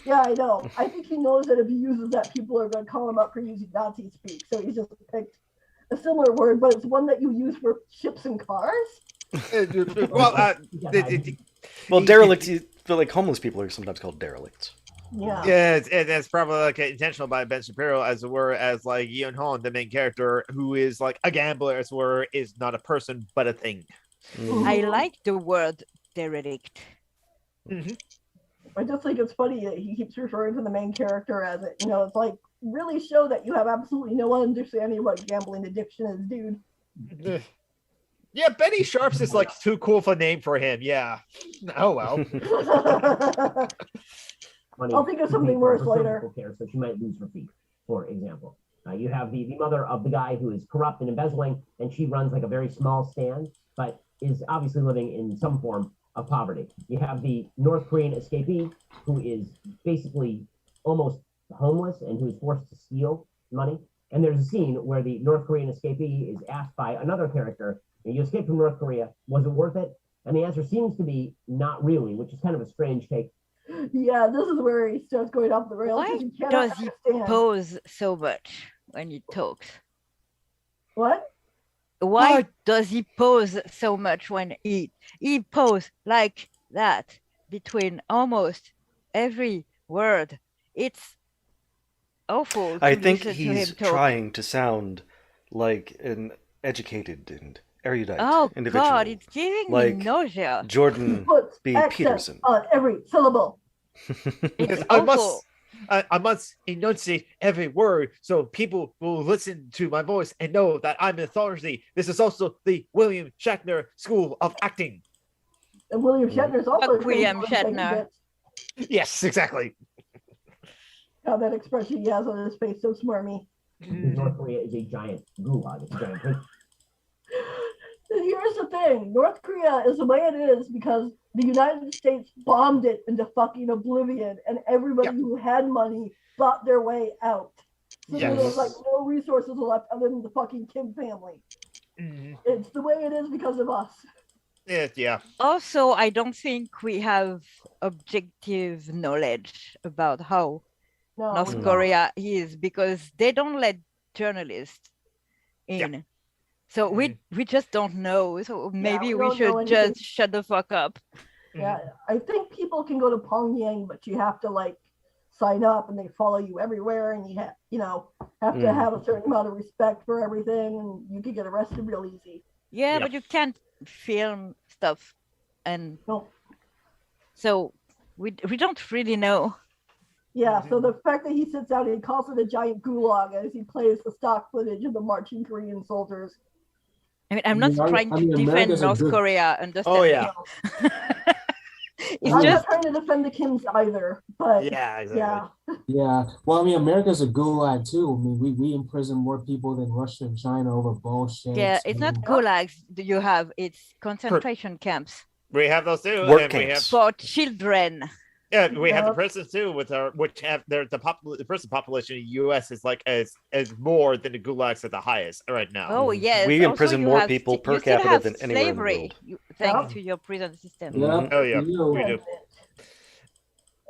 Yeah, I know. I think he knows that if he uses that, people are going to call him up for using Nazi speak. So he's just picked a similar word, but it's one that you use for ships and cars. Well, derelict, like homeless people are sometimes called derelicts. Yeah, it's probably like intentional by Ben Shapiro, as it were, as like Ian Holland, the main character, who is like a gambler, as it were, is not a person but a thing. I like the word derelict. Mm-hmm. I just think it's funny that he keeps referring to the main character as it. You know, it's like really show that you have absolutely no understanding of what gambling addiction is, dude. Yeah, Benny Sharps is like too cool of a name for him. Yeah. Oh well. I'll think of something worse later. Care, so she might lose her feet, for example. You have the mother of the guy who is corrupt and embezzling, and she runs like a very small stand, but is obviously living in some form of poverty. You have the North Korean escapee who is basically almost homeless and who is forced to steal money. And there's a scene where the North Korean escapee is asked by another character, you escaped from North Korea, was it worth it? And the answer seems to be not really, which is kind of a strange take. Yeah, this is where he starts going off the rails. Why does he pose so much when he talks? What? Why does he pose so much when he pose like that between almost every word? It's awful. I think he's trying to sound like an educated and erudite individual. God, it's giving me nausea. Jordan B. Peterson. On every syllable. It's awful. I must enunciate every word so people will listen to my voice and know that I'm an authority. This is also the William Shatner School of Acting. And William Shatner's also William Shatner. Yes, exactly. How that expression he has on his face, so smarmy. North Korea is a giant gulag. It's a giant prison. here's the thing. North Korea is the way it is because the United States bombed it into fucking oblivion, and everybody who had money bought their way out. So there was like no resources left other than the fucking Kim family. It's the way it is because of us. Yeah. Also, I don't think we have objective knowledge about how North Korea is because they don't let journalists in. Yeah. So we just don't know. So maybe we should just shut the fuck up. Yeah, I think people can go to Pyongyang, but you have to like sign up and they follow you everywhere, and you have to have a certain amount of respect for everything, and you could get arrested real easy. Yeah, but you can't film stuff, and so we don't really know. Yeah, so the fact that he sits out and calls it a giant gulag as he plays the stock footage of the marching Korean soldiers. I mean, I'm not trying to defend North Korea. Understand? Oh yeah. I'm not trying to defend the Kims either, but exactly. Yeah. Well, I mean, America's a gulag too. I mean, we imprison more people than Russia and China over bullshit. Yeah, it's not gulags you have; it's concentration camps. We have those too. Work camps for children. Yeah, we have the prisons too, which have the prison population in the U.S. is like as more than the gulags at the highest right now. Oh yes, we imprison more people per capita than anywhere in the world. Thanks to your prison system. Yeah. Oh yeah, we do.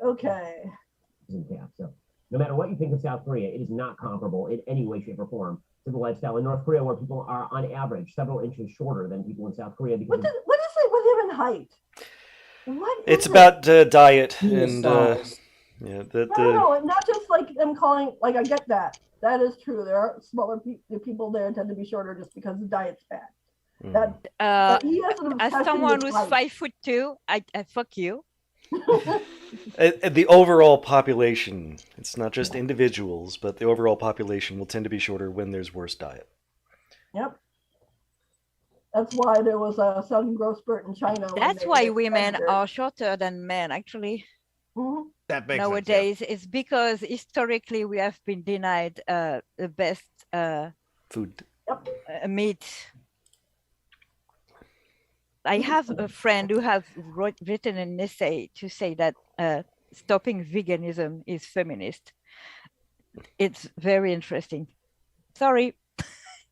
Okay. So, no matter what you think of South Korea, it is not comparable in any way, shape, or form to the lifestyle in North Korea, where people are on average several inches shorter than people in South Korea. Because what is it with him in height? It's about diet and no, not just like them calling. Like I get that. That is true. There are smaller people there tend to be shorter just because the diet's bad. As someone who's 5'2", I fuck you. The overall population, it's not just individuals, but the overall population will tend to be shorter when there's worse diet. Yep. That's why there was a sudden growth spurt in China. That's why women are shorter than men, actually. Mm-hmm. That makes nowadays sense, it's because historically we have been denied the best food meat. I have a friend who have written an essay to say that stopping veganism is feminist. It's very interesting. Sorry.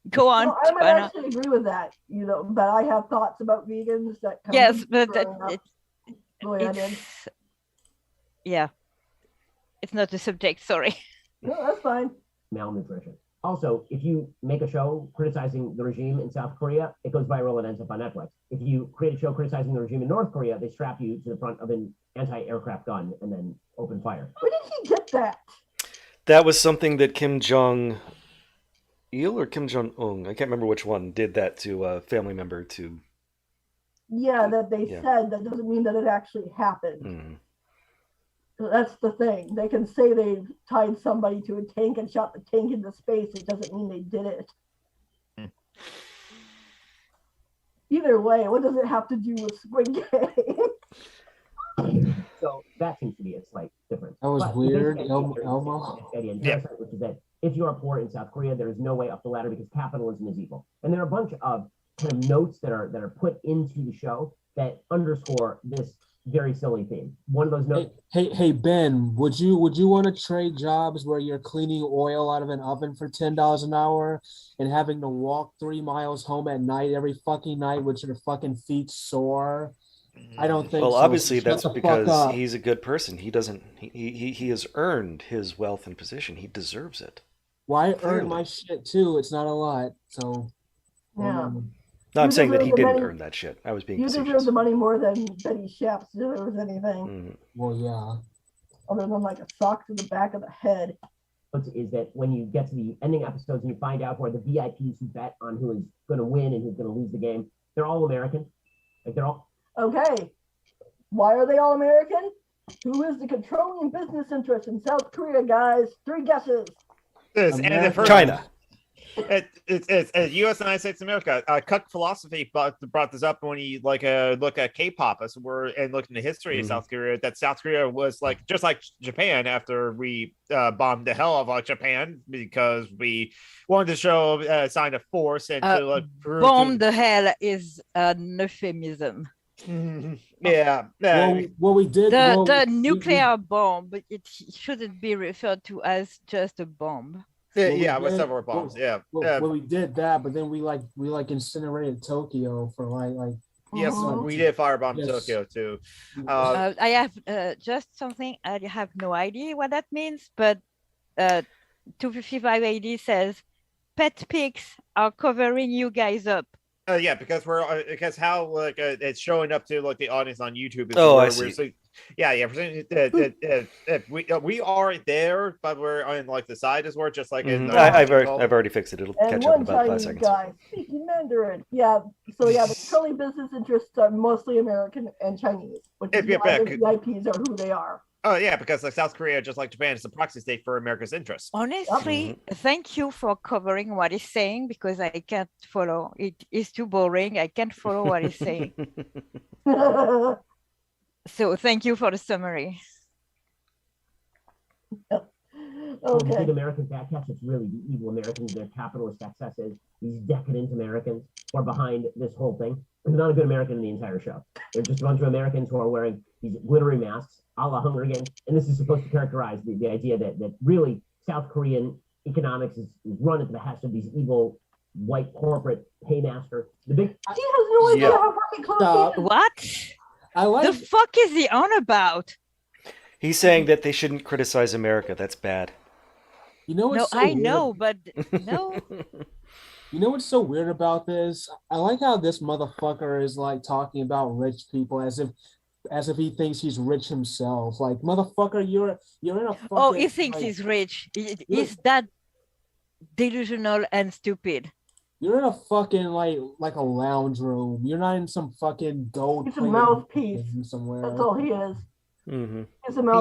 Go on. Well, I might actually agree with that, but I have thoughts about vegans that come it's not the subject, sorry. No, that's fine. Malnutrition. Also, if you make a show criticizing the regime in South Korea, it goes viral and ends up on Netflix. If you create a show criticizing the regime in North Korea, they strap you to the front of an anti-aircraft gun and then open fire. Where did he get that? That was something that Kim Jong-il or Kim Jong-un, I can't remember which one, did that to a family member to... Yeah, that they said. That doesn't mean that it actually happened. Mm-hmm. That's the thing. They can say they tied somebody to a tank and shot the tank into space. It doesn't mean they did it. Either way, what does it have to do with Squid Game? So that seems to be a slight difference. That was weird, Elmo. Which is that if you are poor in South Korea, there is no way up the ladder because capitalism is evil. And there are a bunch of kind of notes that are put into the show that underscore this very silly theme. One of those notes. Hey Ben, would you want to trade jobs where you're cleaning oil out of an oven for $10 an hour and having to walk 3 miles home at night every fucking night with your fucking feet sore? I don't think. Well, so. Obviously that's because he's a good person. He doesn't. He has earned his wealth and position. He deserves it. Well, I earned my shit too. It's not a lot, so. Yeah. No, I'm saying that he didn't earn that shit. I was being facetious. You deserve the money more than Betty Shaps deserves anything. Mm-hmm. Well, yeah. Other than like a sock to the back of the head. Is that when you get to the ending episodes and you find out who are the VIPs who bet on who is going to win and who's going to lose the game, they're all American. Like they're all. Okay. Why are they all American? Who is the controlling business interest in South Korea, guys? 3 guesses. China. It's U.S. United States of America. Cuck philosophy brought this up when you look at K-pop as and look in the history of South Korea. That South Korea was just like Japan after we bombed the hell out of Japan because we wanted to show a sign of force and to bomb the hell is an euphemism. Yeah. Well, we did the nuclear bomb, but it shouldn't be referred to as just a bomb. With several bombs. Well, we did that, but then we incinerated Tokyo for like. Yes, we did firebomb Tokyo too. I have just something. I have no idea what that means, but 255 AD says pet pigs are covering you guys up. Because how it's showing up to the audience on YouTube. I see. We are there, but we're on the side as well, just like I've already fixed it. It'll catch up in about 5 seconds. Guy speaking Mandarin. Yeah. So the curly business interests are mostly American and Chinese, which is why the VIPs are who they are. Oh yeah, because South Korea, just like Japan, is a proxy state for America's interests. Honestly, thank you for covering what he's saying because I can't follow. It is too boring. I can't follow what he's saying. So thank you for the summary. Okay. The American bad cats, it's really the evil Americans, their capitalist excesses, these decadent Americans who are behind this whole thing. There's not a good American in the entire show. They're just a bunch of Americans who are wearing these glittery masks, a la Hunger Games. And this is supposed to characterize the idea that really South Korean economics is run at the behest of these evil white corporate paymaster. He has no idea how fucking close What? The fuck is he on about? He's saying that they shouldn't criticize America. That's bad. You know what's I know, but no. You know what's so weird about this? I like how this motherfucker is talking about rich people as if he thinks he's rich himself. Like, motherfucker, you're in a fucking... Oh, he thinks he's rich. He's that delusional and stupid. You're in a fucking like a lounge room. You're not in some fucking gold. He's a mouthpiece somewhere. That's all he is. Mm-hmm.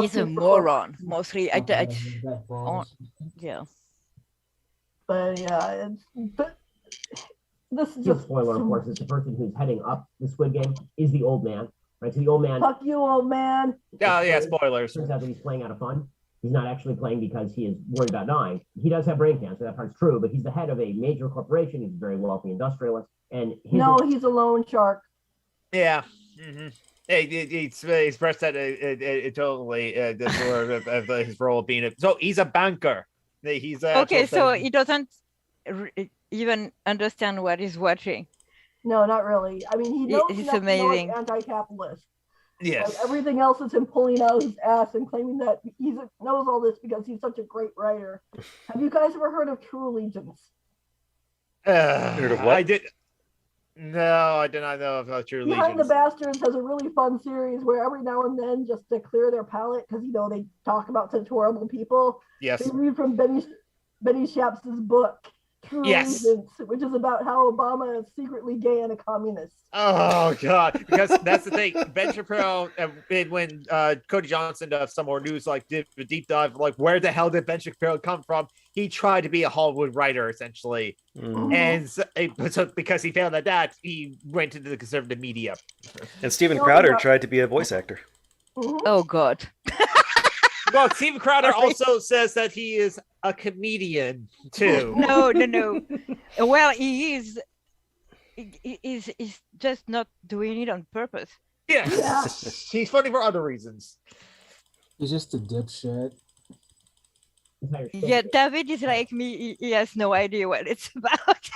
He's a moron. Mostly, yeah. But yeah, this is just spoiler. Of course, it's the person who's heading up the Squid Game is the old man, right? So the old man. Fuck you, old man. Yeah. Spoilers. Turns out that he's playing out of fun. He's not actually playing because he is worried about dying. He does have brain cancer. That part's true, but he's the head of a major corporation. He's a very wealthy industrialist, and he's a loan shark. Yeah. Mm-hmm. He expressed that totally his role of being so he's a banker. He's okay, so he doesn't even understand what he's watching. No, not really. I mean, he knows he's amazing. Anti-capitalist. Yes. Like, everything else is him pulling out his ass and claiming that he knows all this because he's such a great writer. Have you guys ever heard of True Allegiance? Heard of what? I did. No, I did not know about True Allegiance. Behind the Bastards has a really fun series where every now and then, just to clear their palate, because they talk about such horrible people. Yes. They read from Benny Shapps' book, True Allegiance, which is about how Obama is secretly gay and a communist. Oh God! Because that's the thing. Ben Shapiro, when Cody Johnson of Some More News did a deep dive, where the hell did Ben Shapiro come from? He tried to be a Hollywood writer essentially, and so because he failed at that, he went into the conservative media. And Steven Crowder tried to be a voice actor. Oh God. Well, Steven Crowder also says that he is a comedian too. No. Well, he is. He's just not doing it on purpose. Yes. Yeah. He's funny for other reasons. He's just a dipshit. Yeah, David is like me. He has no idea what it's about.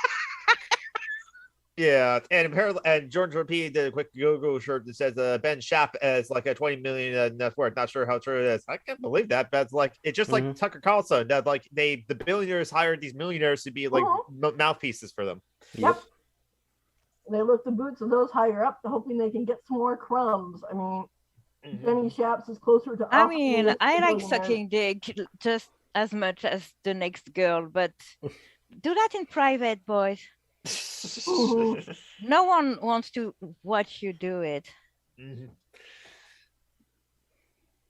Yeah, and apparently, and George Rapide did a quick Google search that says Ben Shapp as a 20 million net worth. Not sure how true it is. I can't believe that, but it's just like Tucker Carlson. That the billionaires hired these millionaires to be mouthpieces for them. Yep. They lift the boots of those higher up, hoping they can get some more crumbs. I mean, Benny Shapps is closer to. I mean, I like sucking dick just as much as the next girl, but do that in private, boys. No one wants to watch you do it.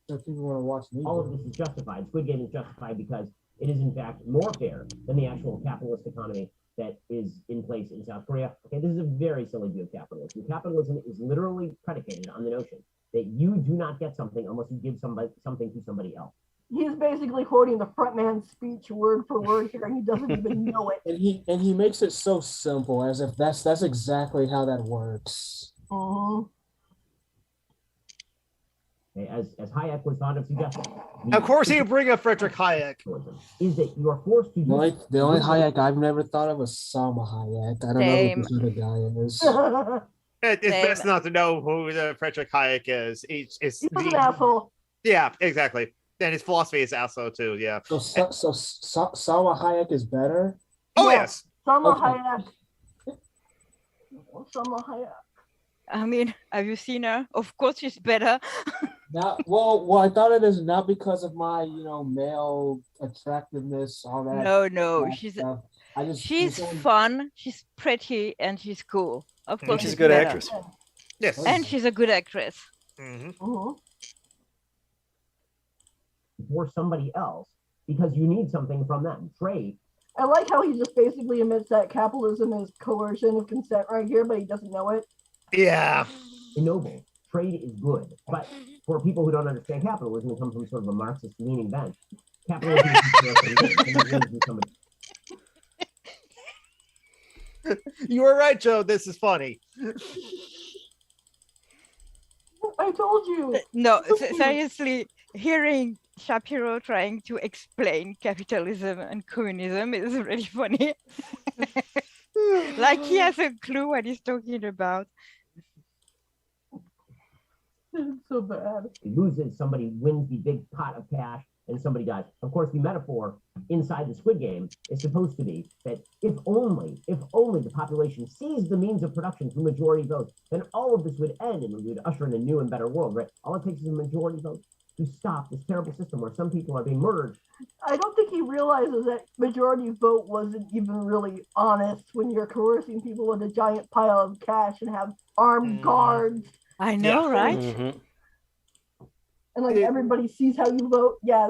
So people want to watch me. All of this is justified. Squid Game is justified because it is in fact more fair than the actual capitalist economy that is in place in South Korea. Okay, this is a very silly view of capitalism. Capitalism is literally predicated on the notion that you do not get something unless you give something to somebody else. He's basically quoting the front man's speech word for word here, and he doesn't even know it. And he makes it so simple, as if that's exactly how that works. Mm-hmm. As Hayek was thought of suggesting. Of course, he'll bring up Friedrich Hayek. Is that you are forced to The only Hayek I've never thought of was Salma Hayek. I don't know who this other guy is. It's best not to know who the Friedrich Hayek is. He's an asshole. Yeah, exactly. And his philosophy is asshole too. Yeah. So Salma Hayek is better. Oh yes. Salma Hayek. Salma Hayek. I mean, have you seen her? Of course, she's better. Well, I thought it is not because of my, male attractiveness, all that. No, she's fun, she's pretty, and she's cool. Of course, she's a good actress. Yes, and she's a good actress. Mm-hmm. For somebody else because you need something from them. Trade. I like how he just basically admits that capitalism is coercion of consent right here, but he doesn't know it. Yeah. Ennoble. Trade is good. But for people who don't understand capitalism, it comes from sort of a Marxist leaning bent. Capitalism is You were right, Joe. This is funny. I told you. No, seriously, hearing Shapiro trying to explain capitalism and communism is really funny. Like he has a clue what he's talking about. It's so bad. He loses, somebody wins the big pot of cash, and somebody dies. Of course, the metaphor inside the Squid Game is supposed to be that if only the population seized the means of production through majority vote, then all of this would end and we would usher in a new and better world, right? All it takes is a majority vote to stop this terrible system where some people are being murdered. I don't think he realizes that majority vote wasn't even really honest when you're coercing people with a giant pile of cash and have armed guards. I know, right? Mm-hmm. And like everybody sees how you vote. Yeah,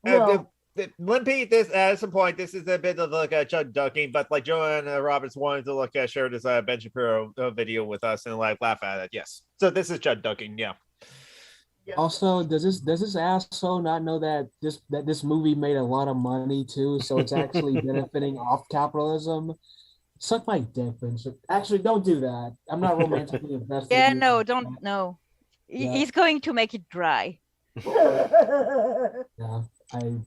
that. Limpy, this at some point, this is a bit of like a chud ducking, but like Joanna Roberts wanted to look at share this Ben Shapiro video with us and like laugh at it. Yes, so this is chud ducking. Yeah. Also, does this asshole not know that this movie made a lot of money too? So it's actually benefiting off capitalism. Suck my dick, Vince. Actually, don't do that. I'm not romantically invested. Yeah, no, don't. No, he's going to make it dry. Yeah,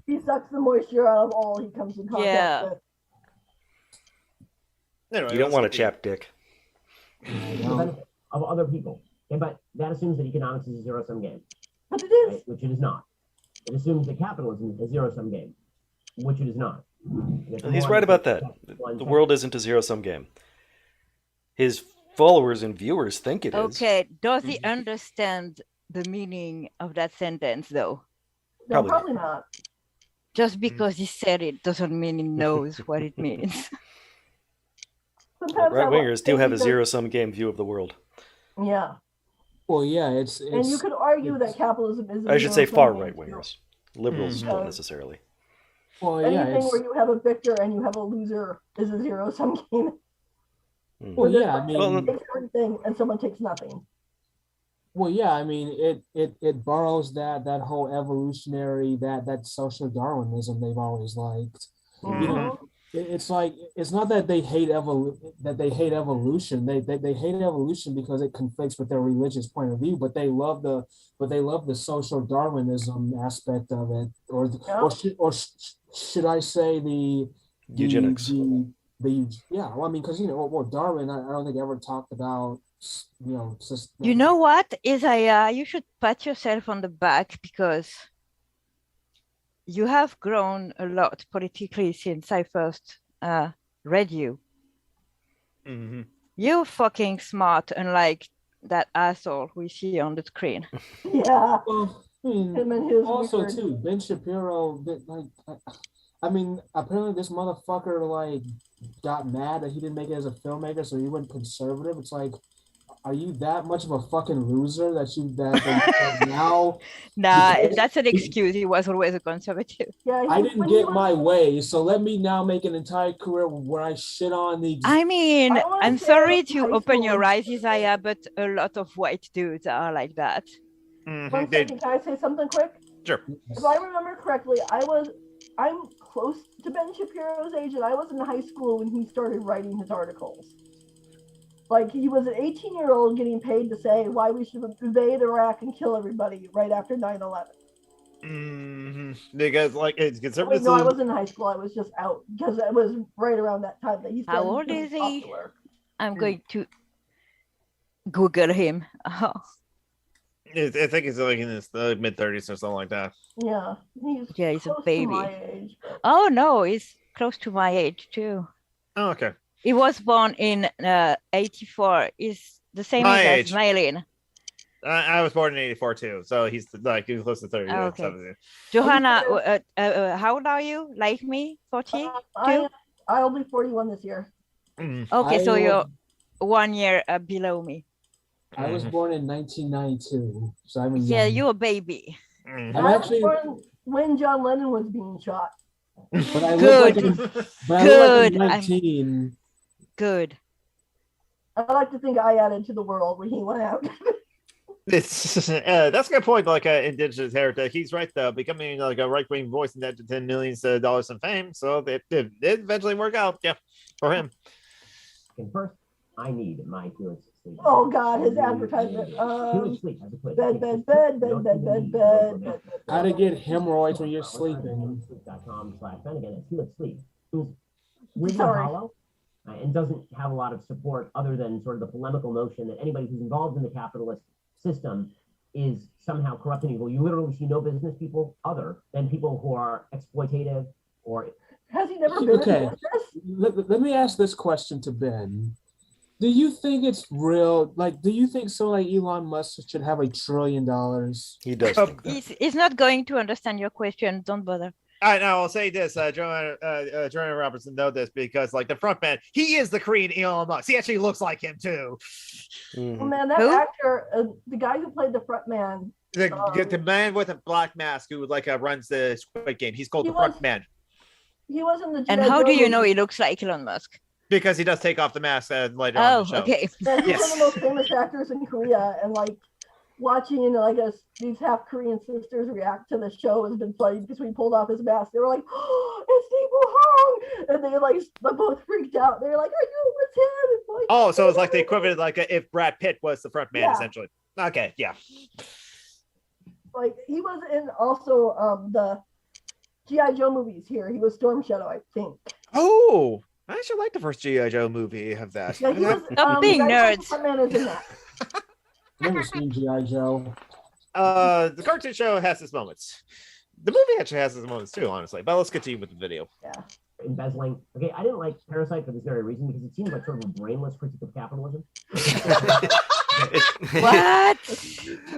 he sucks the moisture out of all he comes in contact with. Anyway, You don't want a chapped dick. Of other people. But that assumes that economics is a zero-sum game. But it is. Right? Which it is not. It assumes that capitalism is a zero-sum game, which it is not. He's right about that. The world isn't a zero-sum game. His followers and viewers think it is. Okay, does he understand the meaning of that sentence, though? No, probably not. Just because he said it doesn't mean he knows what it means. Right-wingers do have a zero-sum game view of the world. Yeah. Well, yeah, it's and you could argue that capitalism is. I should say far right-wingers. Liberals not necessarily. Well, anything where you have a victor and you have a loser is a zero-sum game. Well, yeah, I mean, takes everything and someone takes nothing. Well, yeah, I mean, it borrows that whole evolutionary that social Darwinism they've always liked. You know, it's like it's not that they hate evolution. They hate evolution because it conflicts with their religious point of view, but they love the social Darwinism aspect of it, or should I say the eugenics? Well, I mean, because Darwin, I don't think ever talked about. You know what, Isaiah? You should pat yourself on the back because you have grown a lot politically since I first read you. Mm-hmm. You're fucking smart, unlike that asshole we see on the screen. Yeah. Well, Him and his also weird... too, Ben Shapiro. I mean, apparently this motherfucker got mad that he didn't make it as a filmmaker, so he went conservative. It's like, are you that much of a fucking loser that you now? Nah, Because- that's an excuse. He was always a conservative. Yeah, I didn't get my way, so let me now make an entire career where I shit on the. I mean, I wanna I'm say sorry high to open school your was- eyes, Isaiah, but a lot of white dudes are like that. One second, can I say something quick? Sure. If I remember correctly, I'm close to Ben Shapiro's age, and I was in high school when he started writing his articles. Like, he was an 18-year-old getting paid to say why we should invade Iraq and kill everybody right after 9/11. Because like it's Wait, conservative. no, I wasn't in high school. I was just out because it was right around that time that he How started old becoming is he? popular. I'm going to Google him. Oh, I think he's like in his mid-30s or something like that. Yeah, he's yeah, he's a close to baby. my age. Oh no, he's close to my age too. Oh, okay. He was born in 84. He's the same My age age. as Maylin. I was born in '84 too, so he's close to 30. Oh, yeah, okay. 70. Johanna, how old are you? Like me? 40? I'll be 41 this year. Okay, so I, you're 1 year below me. I was born in 1992, so I'm a Yeah, young. you're a baby. I'm I was actually, born when John Lennon was being shot. but I Good. look like, but I look Good. like I'm 19. Good. I like to think I added to the world when he went out. It's that's a good point. Like indigenous heritage, he's right though. Becoming like a right-wing voice and that to $10 million in fame, so it eventually work out. Yeah, for him. And first, I need my Felix sleep. Oh God, his advertisement. Felix sleep has a quiz. Bed. How to get hemorrhoids when you're sleeping. Sleep.com/Ben. Again, it's Felix sleep. Who's really Sorry. hollow and doesn't have a lot of support other than sort of the polemical notion that anybody who's involved in the capitalist system is somehow corrupt and evil. You literally see no business people other than people who are exploitative or. Has he never been Okay. in business? Let me ask this question to Ben. Do you think it's real? Like, do you think someone like Elon Musk should have $1 trillion? He does think that. He's not going to understand your question. Don't bother. I know. I'll say this. Joanna Robertson know this because, like, the front man, he is the Korean Elon Musk. He actually looks like him too. Oh man, that Who? actor, the guy who played the front man. The man with a black mask who runs the Squid Game. He's called He the front was- man He was in the. And G.I. how do Joe you know movie. he looks like Elon Musk? because he does take off the mask later on Oh, in the show. okay. Yeah, he's Yes. one of the most famous actors in Korea, and like watching these half Korean sisters react to the show has been funny because when he pulled off his mask, they were like, "Oh, it's Steve Hong," and they both freaked out. They were like, "I know it's him." It's like, Oh, so it's like the equivalent, like if Brad Pitt was the front man, Yeah. essentially. Okay, yeah. like he was in also the G.I. Joe movies here. He was Storm Shadow, I think. Oh, I actually like the first G.I. Joe movie of that. Yeah, he was. Stop being the guy who nerds. plays Superman is in that. Never seen G.I. Joe. The cartoon show has its moments. The movie actually has its moments too, honestly. But let's continue with the video. Yeah. Embezzling. Okay, I didn't like Parasite for this very reason because it seemed like sort of a brainless critique of capitalism. What?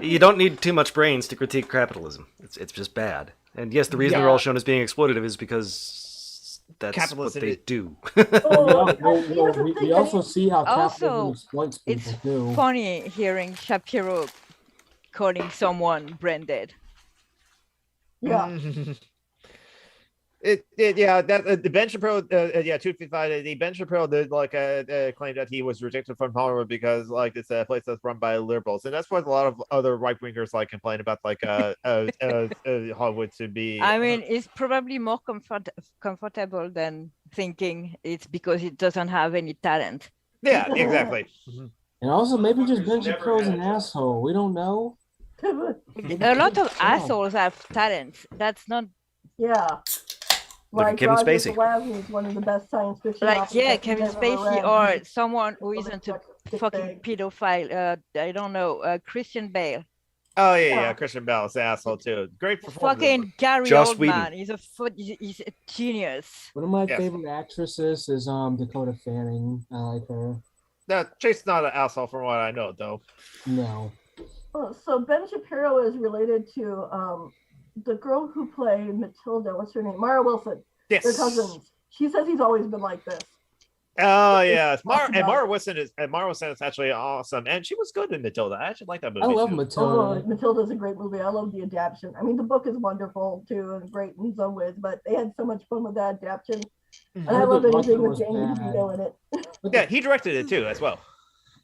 You don't need too much brains to critique capitalism. It's just bad. And yes, the reason they're all shown as being exploitative is because that's Capitalism what they is- do. We also see how capitalism Also, exploits It's people too. funny hearing Shapiro calling someone branded. Yeah. The Ben Shapiro, 255. The Ben Shapiro did claim that he was rejected from Hollywood because it's a place that's run by liberals, and that's what a lot of other right wingers complain about, Hollywood to be. I mean, it's probably more comfortable than thinking it's because it doesn't have any talent. Yeah, exactly. And also, maybe just Ben Shapiro's an asshole. We don't know. A lot of assholes have talent. That's not Yeah. Look at Kevin Roger Spacey. Zelazny is one of the best science fiction. like, authors yeah, I've Kevin ever Spacey read. or someone who isn't a fucking pedophile. I don't know, Christian Bale. Oh yeah, Yeah. Christian Bale is an asshole too. Great performance. Fucking Gary Joss Oldman. He's a genius. One of my Yes. favorite actresses is Dakota Fanning. I like her. No, Chase's not an asshole from what I know, though. No. Oh, so Ben Shapiro is related to the girl who played Matilda. What's her name? Mara Wilson. Yes. They're cousins. She says he's always been like this. Oh yeah, Talked about Mara it. Wilson is actually awesome, and she was good in Matilda. I actually like that movie. I love too. Matilda. Matilda's a great movie. I love the adaptation. I mean, the book is wonderful too and great in some ways, but they had so much fun with that adaptation. And I love anything with Danny DeVito in it. Yeah, he directed it too as well.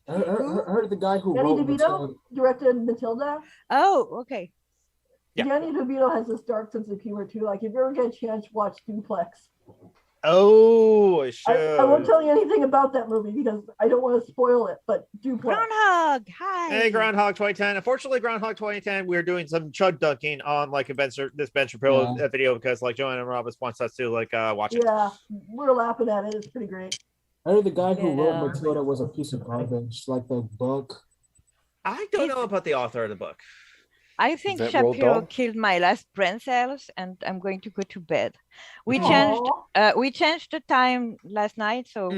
I heard the guy who Danny wrote DeVito Matilda. directed Matilda. Oh, okay. Yeah. Danny DeVito has this dark sense of humor too. Like if you ever get a chance, watch Duplex. Oh, I should. I won't tell you anything about that movie because I don't want to spoil it. But Duplex. Groundhog. Hi. Hey, Groundhog 2010. Unfortunately, Groundhog 2010, we're doing some chud dunking on like this Ben Shapiro video because like Joanna Roberts wants us to like watch it. Yeah, we're laughing at it. It's pretty great. I heard the guy who wrote Matilda was a piece of garbage, like the book. I don't know about the author of the book. I think Is that Roald Shapiro Dahl? killed my last brain cells, and I'm going to go to bed. We changed the time last night, so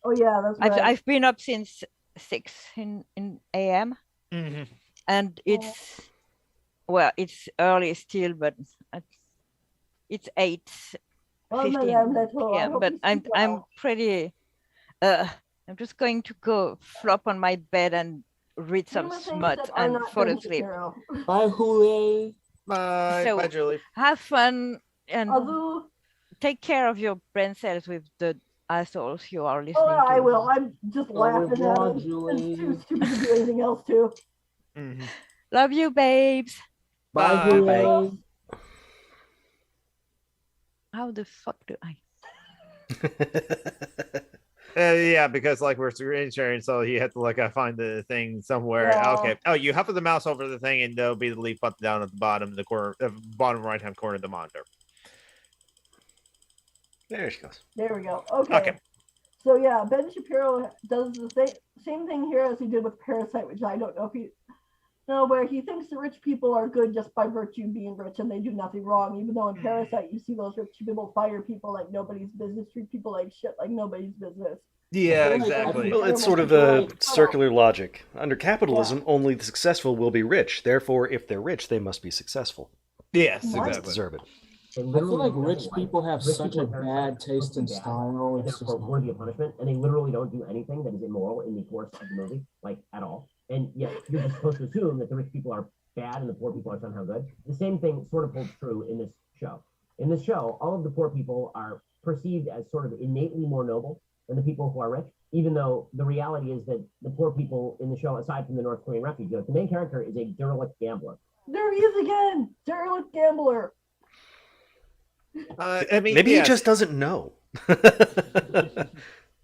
Oh yeah, that's right. I've been up since 6 in a.m. And it's it's early still, but it's 8:15 p.m. But I'm pretty. I'm just going to go flop on my bed and read some smut and fall asleep. Bye, Julie. Bye, Julie. Have fun and take care of your brain cells with the assholes you are listening to. I will. I'm just laughing at it. It's too stupid to do anything else too. Love you, babes. Bye, Julie. How the fuck do I? Yeah, because like we're screen sharing, so you have to like find the thing somewhere. Yeah. Okay. Oh, you hover the mouse over the thing, and there'll be the leaf button down at the bottom, the corner, bottom right hand corner of the monitor. There she goes. There we go. Okay. So yeah, Ben Shapiro does the same thing here as he did with Parasite, which I don't know if you know, where he thinks the rich people are good just by virtue of being rich and they do nothing wrong. Even though in Parasite you see those rich people fire people like nobody's business, treat people like shit like nobody's business. Yeah, exactly. Well, it's sort of a circular logic. Under capitalism, only the successful will be rich. Therefore, if they're rich, they must be successful. Yes, They exactly. deserve it. I feel like rich people have such a bad taste in style. It's just worthy of punishment, and they literally don't do anything that is immoral in the course of the movie, like at all. And yet you're just supposed to assume that the rich people are bad and the poor people are somehow good. The same thing sort of holds true in this show. In this show, all of the poor people are perceived as sort of innately more noble than the people who are rich, even though the reality is that the poor people in the show, aside from the North Korean refugee, the main character is a derelict gambler. There he is again, derelict gambler. I mean, maybe he just doesn't know.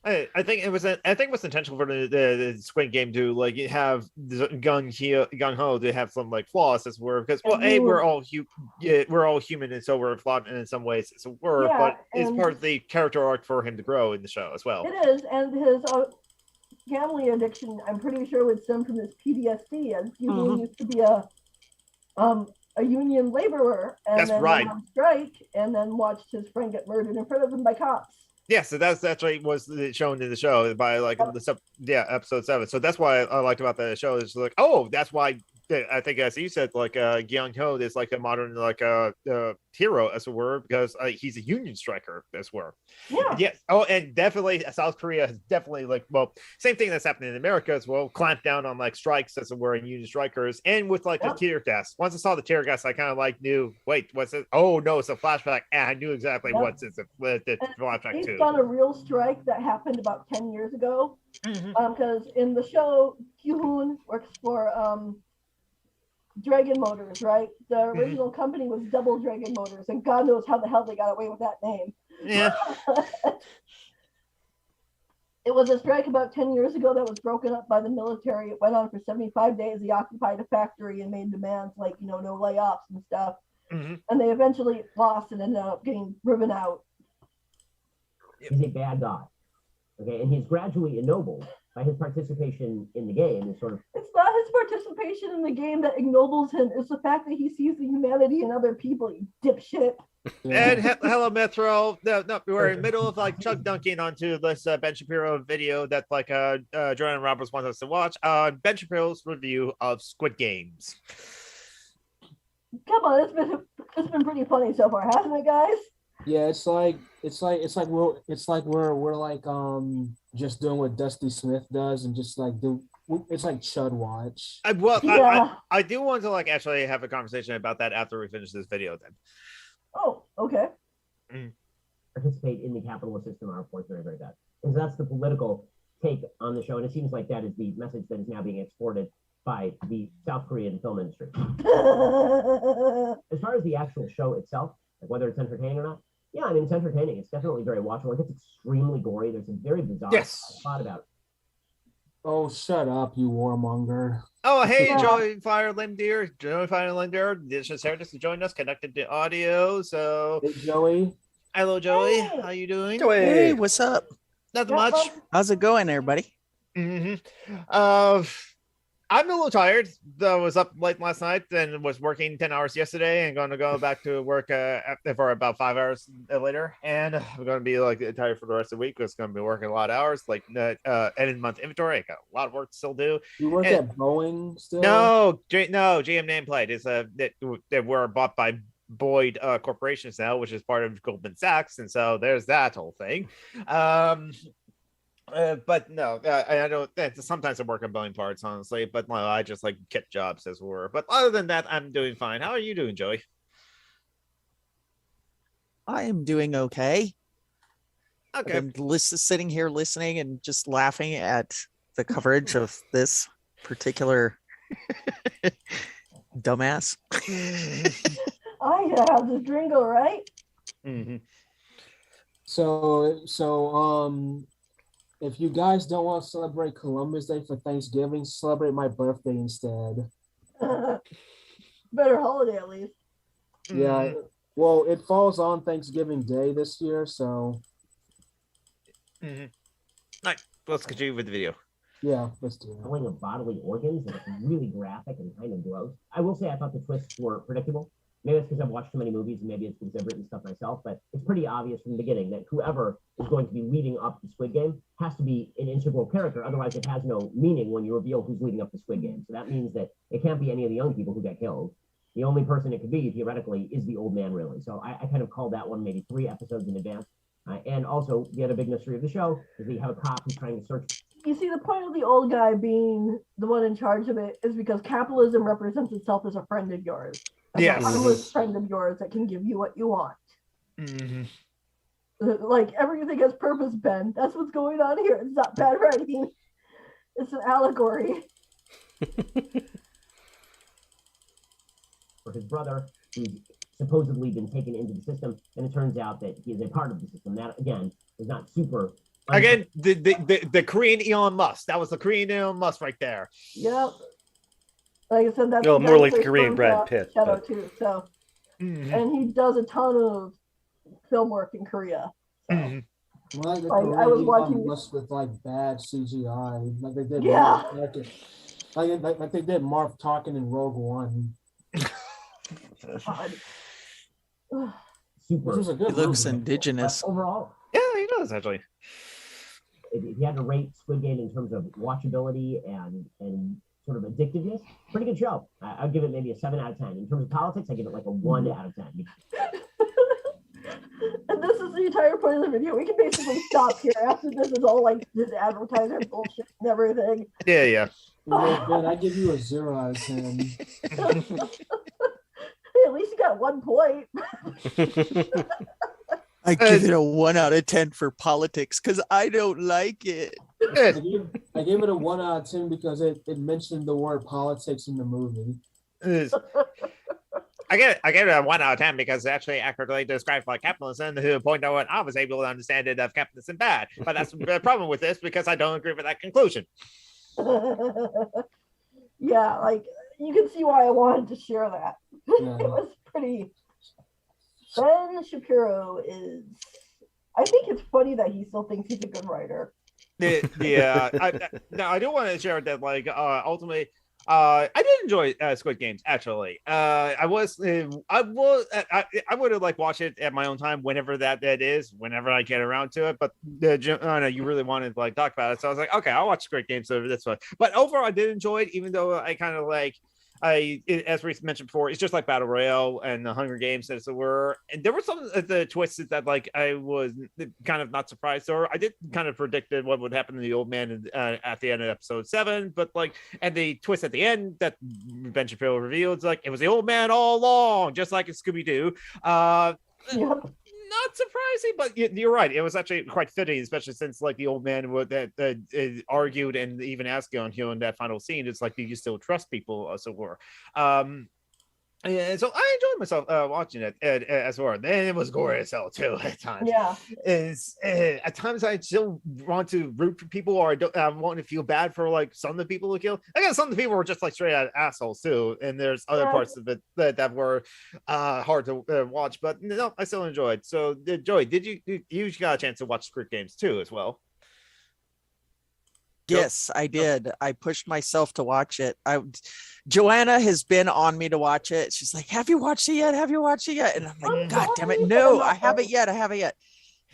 I think it was intentional for the Squid Game to like have gung ho to have some like flaws as we're because we're all human and so we're flawed in some ways but it's part of the character arc for him to grow in the show as well. It is, and his gambling addiction I'm pretty sure would stem from his PTSD, as he used to be a union laborer and then went on strike and then watched his friend get murdered in front of him by cops. Yeah, so that's actually was shown in the show by like episode 7. So that's why I liked about the show is like, oh, that's why I think as you said, like Gyung Ho is like a modern like hero as it were because he's a union striker as it were. Yeah. Yes. Oh, and definitely South Korea has definitely like same thing that's happening in America as well. Clamped down on like strikes as it were and union strikers and with like the tear gas. Once I saw the tear gas, I kind of like knew. Wait, what's it? Oh no, it's a flashback. And I knew exactly what's the flashback He's to. done a real strike that happened about 10 years ago. Because in the show, Kyuhoon works for Dragon Motors, right? The original company was Double Dragon Motors, and God knows how the hell they got away with that name. Yeah. It was a strike about 10 years ago that was broken up by the military. It went on for 75 days. He occupied a factory and made demands like, no layoffs and stuff. And they eventually lost and ended up getting driven out. He's a bad guy. Okay, and he's gradually ennobled by his participation in the game. It's not his participation in the game that ignobles him. It's the fact that he sees the humanity in other people, you dipshit. And hello, Metro. No, we're in the middle of like chug dunking onto this Ben Shapiro video that like Jordan Roberts wants us to watch. Ben Shapiro's review of Squid Games. Come on, it's been pretty funny so far, hasn't it, guys? Yeah, we're like just doing what Dusty Smith does and just like it's like Chud Watch. I do want to like actually have a conversation about that after we finish this video then. Oh, okay. Participate in the capitalist system are, of course, very, very bad. And so that's the political take on the show. And it seems like that is the message that is now being exported by the South Korean film industry. As far as the actual show itself, like whether it's entertaining or not, yeah, I mean, it's entertaining. It's definitely very watchable. Like, it's extremely gory. There's a very bizarre plot about it. Oh, shut up, you warmonger. Oh, hey, Joey Fireland Deer. Joey Fireland Deer. This is Sarah to join us, connected to audio. So, hey, Joey. Hello, Joey. Hey. How you doing? Joey. Hey, what's up? Nothing much. How's it going, everybody? I'm a little tired. I was up late last night and was working 10 hours yesterday and going to go back to work for about 5 hours later. And I'm going to be like tired for the rest of the week because I'm going to be working a lot of hours, like end of month inventory. I got a lot of work to still do. You work at Boeing still? No, GM Nameplate is that we're bought by Boyd Corporations now, which is part of Goldman Sachs. And so there's that whole thing. But no, I don't. Sometimes I work on Boeing parts, honestly. But no, I just like get jobs as it were. But other than that, I'm doing fine. How are you doing, Joey? I am doing okay. Okay. I'm sitting here listening and just laughing at the coverage of this particular dumbass. I have this Dringo, right? Mm-hmm. So, if you guys don't want to celebrate Columbus Day for Thanksgiving, celebrate my birthday instead. Better holiday, at least. Yeah. Well, it falls on Thanksgiving Day this year, so. All right, let's continue with the video. Yeah, let's do it. Showing of bodily organs, and it's really graphic and kind of gross. I will say I thought the twists were predictable. Maybe it's because I've watched too many movies, and maybe it's because I've written stuff myself, but it's pretty obvious from the beginning that whoever is going to be leading up the Squid Game has to be an integral character. Otherwise, it has no meaning when you reveal who's leading up the Squid Game. So that means that it can't be any of the young people who get killed. The only person it could be, theoretically, is the old man, really. So I kind of called that one maybe 3 episodes in advance. And also, the other big mystery of the show is that you have a cop who's trying to search. You see, the point of the old guy being the one in charge of it is because capitalism represents itself as a friend of yours. Yes. A harmless friend of yours that can give you what you want. Mm-hmm. Like, everything has purpose, Ben. That's what's going on here. It's not bad writing. It's an allegory. For his brother, who's supposedly been taken into the system, and it turns out that he is a part of the system. That, again, is not super... Again, the Korean Elon Musk. That was the Korean Elon Musk right there. Yep. Like I said, that's more like the Korean Brad Pitt. Shadow too. So, and he does a ton of film work in Korea. So. Well, like, I was watching with like bad CGI, like they did. Yeah. Like they did Marv talking in Rogue One. Super. This is a good He looks movie. indigenous. But overall, Yeah, he does actually. if you had to rate Squid Game in terms of watchability and sort of addictiveness, pretty good show. I'd give it maybe a 7 out of 10. In terms of politics, I give it like a 1 out of 10. And this is the entire point of the video. We can basically stop here after this is all like this advertiser bullshit and everything. Yeah. Ben, I give you a 0 out of 10. Hey, at least you got 1 point. I give it a 1 out of 10 for politics because I don't like it. I gave it a 1 out of 10 because it mentioned the word politics in the movie. I get it a 1 out of 10 because it actually accurately describes like capitalism. To the point when I was able to understand it of capitalism bad, but that's the problem with this because I don't agree with that conclusion. Yeah, like you can see why I wanted to share that. Yeah. It was pretty. Ben Shapiro is. I think it's funny that he still thinks he's a good writer. Yeah, I do want to share that like ultimately. I did enjoy Squid Games actually. I would have like watched it at my own time whenever that is, whenever I get around to it. But no, you really wanted to like talk about it, so I was like, okay, I'll watch Squid Games over this one. But overall, I did enjoy it, even though I kind of like as we mentioned before, it's just like Battle Royale and the Hunger Games, as it were. And there were some of the twists that like I was kind of not surprised, or I did kind of predicted what would happen to the old man at the end of episode 7, but like, and the twist at the end that Ben Shapiro revealed, it's like it was the old man all along, just like in Scooby-Doo. Yep. Not surprising, but you're right. It was actually quite fitting, especially since like the old man would that argued and even asked on in that final scene. It's like, do you still trust people, as it were? And so I enjoyed myself watching it as well. And it was gory as hell too at times. Yeah. At times I still want to root for people, or I want to feel bad for like some of the people who kill. I guess some of the people were just like straight out assholes too. And there's other parts of it that were hard to watch, but no, I still enjoyed. So Joey, did you got a chance to watch Squid Games too as well? Yes, I did. I pushed myself to watch it. Joanna has been on me to watch it. She's like, "Have you watched it yet? Have you watched it yet?" And I'm like, "God damn it, no, I haven't yet. I haven't yet."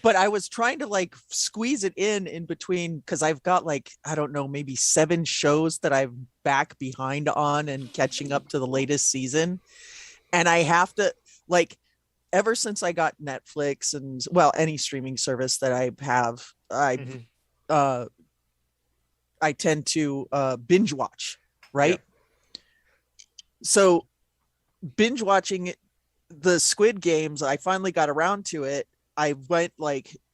But I was trying to like squeeze it in between, because I've got like, I don't know, maybe 7 shows that I'm back behind on and catching up to the latest season. And I have to, like, ever since I got Netflix and, well, any streaming service that I have, I tend to binge watch, right? Yeah. So binge watching the Squid Games, I finally got around to it. I went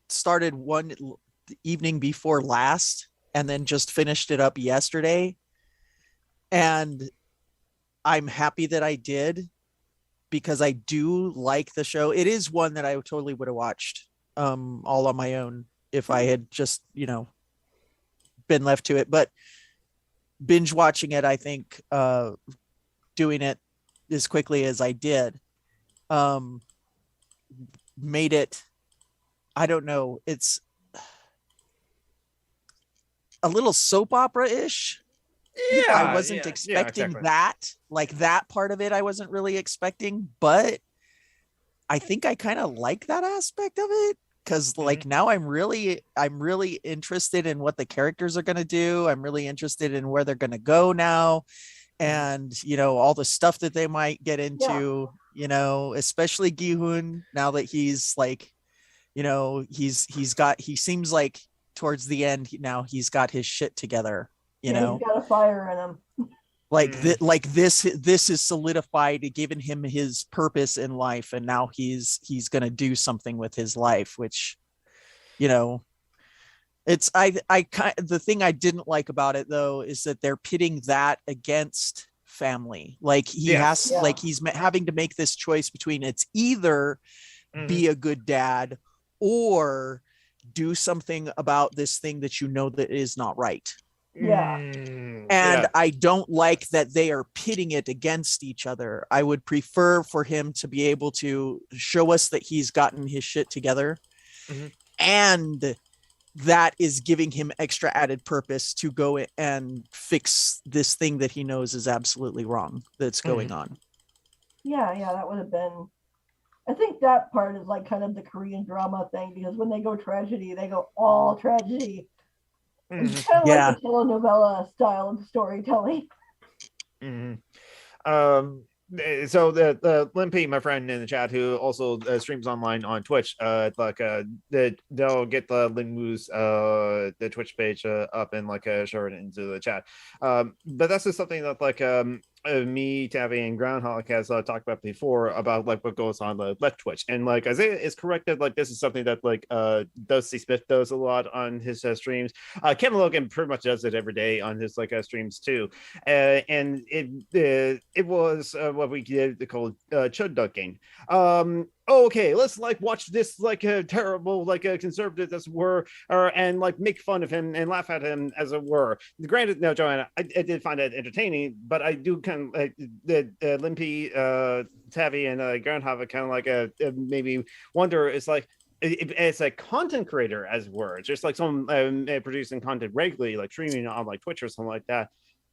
started one the evening before last and then just finished it up yesterday. And I'm happy that I did, because I do like the show. It is one that I totally would have watched all on my own if I had just, been left to it. But binge watching it, I think doing it as quickly as I did made it, I don't know, it's a little soap opera-ish. Yeah, I wasn't expecting that. Like that part of it I wasn't really expecting, but I think I kind of like that aspect of it. Because like now I'm really interested in what the characters are going to do. I'm really interested in where they're going to go now. And, all the stuff that they might get into, especially Gi-hun, now that he's like, he seems like towards the end now he's got his shit together, He's got a fire in him. This is solidified, giving him his purpose in life, and now he's gonna do something with his life, which it's the thing I didn't like about it though is that they're pitting that against family. Like he's having to make this choice between it's either be a good dad or do something about this thing that that is not right. Yeah. And I don't like that they are pitting it against each other. I would prefer for him to be able to show us that he's gotten his shit together, and that is giving him extra added purpose to go and fix this thing that he knows is absolutely wrong that's going on. Yeah, that would have been, I think that part is like kind of the Korean drama thing, because when they go tragedy, they go all tragedy. It's kind of like a telenovela style of storytelling. So the Limpy, my friend in the chat, who also streams online on Twitch, they'll get the Lingmu's the Twitch page up and share it into the chat. But that's just something that me, Tabby, and Groundhog has talked about before about what goes on the left Twitch, and Isaiah is correct that this is something that Dusty Smith does a lot on his streams. Kevin Logan pretty much does it every day on his streams too, and it was what we did called chud ducking. Okay, let's watch this terrible conservative as it were, and make fun of him and laugh at him as it were. Granted, no, Joanna, I did find it entertaining, but I do kind of the Limpy, Tavi, and Groundhog kind of maybe wonder. It's it's a content creator as it were. It's just someone producing content regularly, streaming on Twitch or something like that.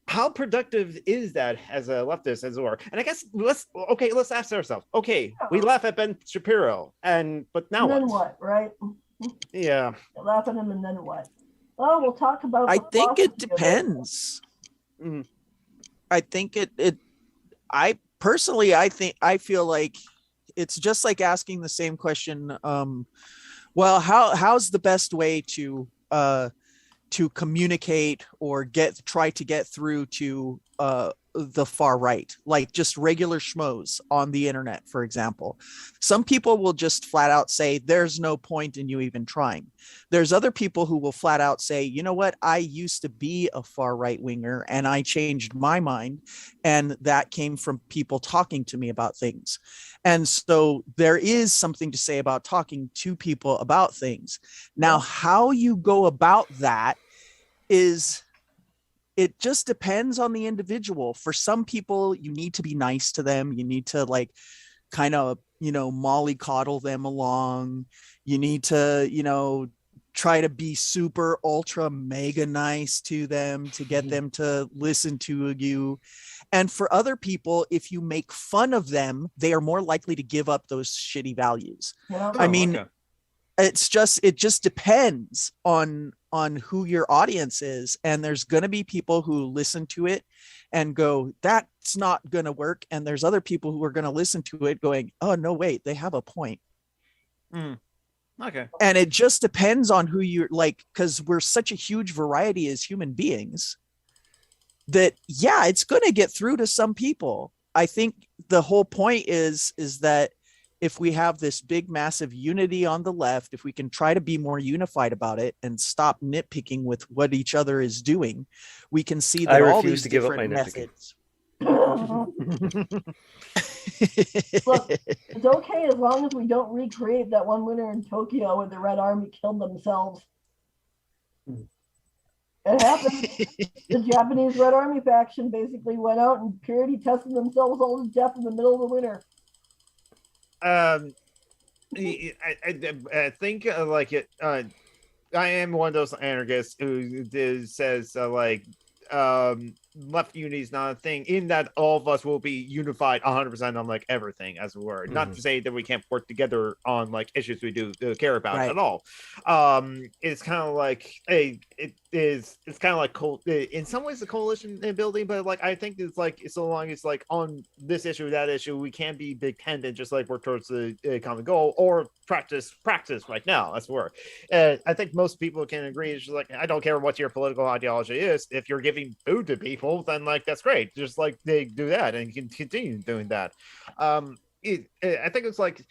How productive is that as a leftist as it were? And I guess let's ask ourselves. Okay, we laugh at Ben Shapiro, but now then what, right? Yeah, laugh at him, and then what? Well, we'll talk about. I think it depends. I think it I personally, I feel like it's just like asking the same question. Well, how's the best way to communicate or try to get through to the far right, like just regular schmoes on the internet, for example? Some people will just flat out say there's no point in you even trying. There's other people who will flat out say, you know what, I used to be a far right winger and I changed my mind, and that came from people talking to me about things. And so there is something to say about talking to people about things. Now, how you go about that is, it just depends on the individual. For some people, you need to be nice to them. You need to like kind of, mollycoddle them along. You need to, try to be super ultra mega nice to them to get them to listen to you. And for other people, if you make fun of them, they are more likely to give up those shitty values. I mean, okay. it just depends on who your audience is. And there's going to be people who listen to it and go, that's not going to work. And there's other people who are going to listen to it going, oh, no, wait, they have a point. Okay. And it just depends on who you're like, because we're such a huge variety as human beings that, yeah, it's going to get through to some people. I think the whole point is that if we have this big, massive unity on the left, if we can try to be more unified about it and stop nitpicking with what each other is doing, we can see that all these different methods. Look, it's okay as long as we don't recreate that one winter in Tokyo where the Red Army killed themselves. It happened. The Japanese Red Army faction basically went out and purity tested themselves all to death in the middle of the winter. I think like it. I am one of those anarchists who says left unity is not a thing, in that all of us will be unified 100% on like everything, as it were. Not to say that we can't work together on like issues we do care about at all. It's kind of like it's kind of like in some ways a coalition building, but like I think it's like so long as like on this issue, that issue, we can be big tent and just like work towards the common goal, or practice right now. That's where I think most people can agree. It's just like, I don't care what your political ideology is. If you're giving food to people, then like that's great. Just like they do that and can continue doing that. I think it's like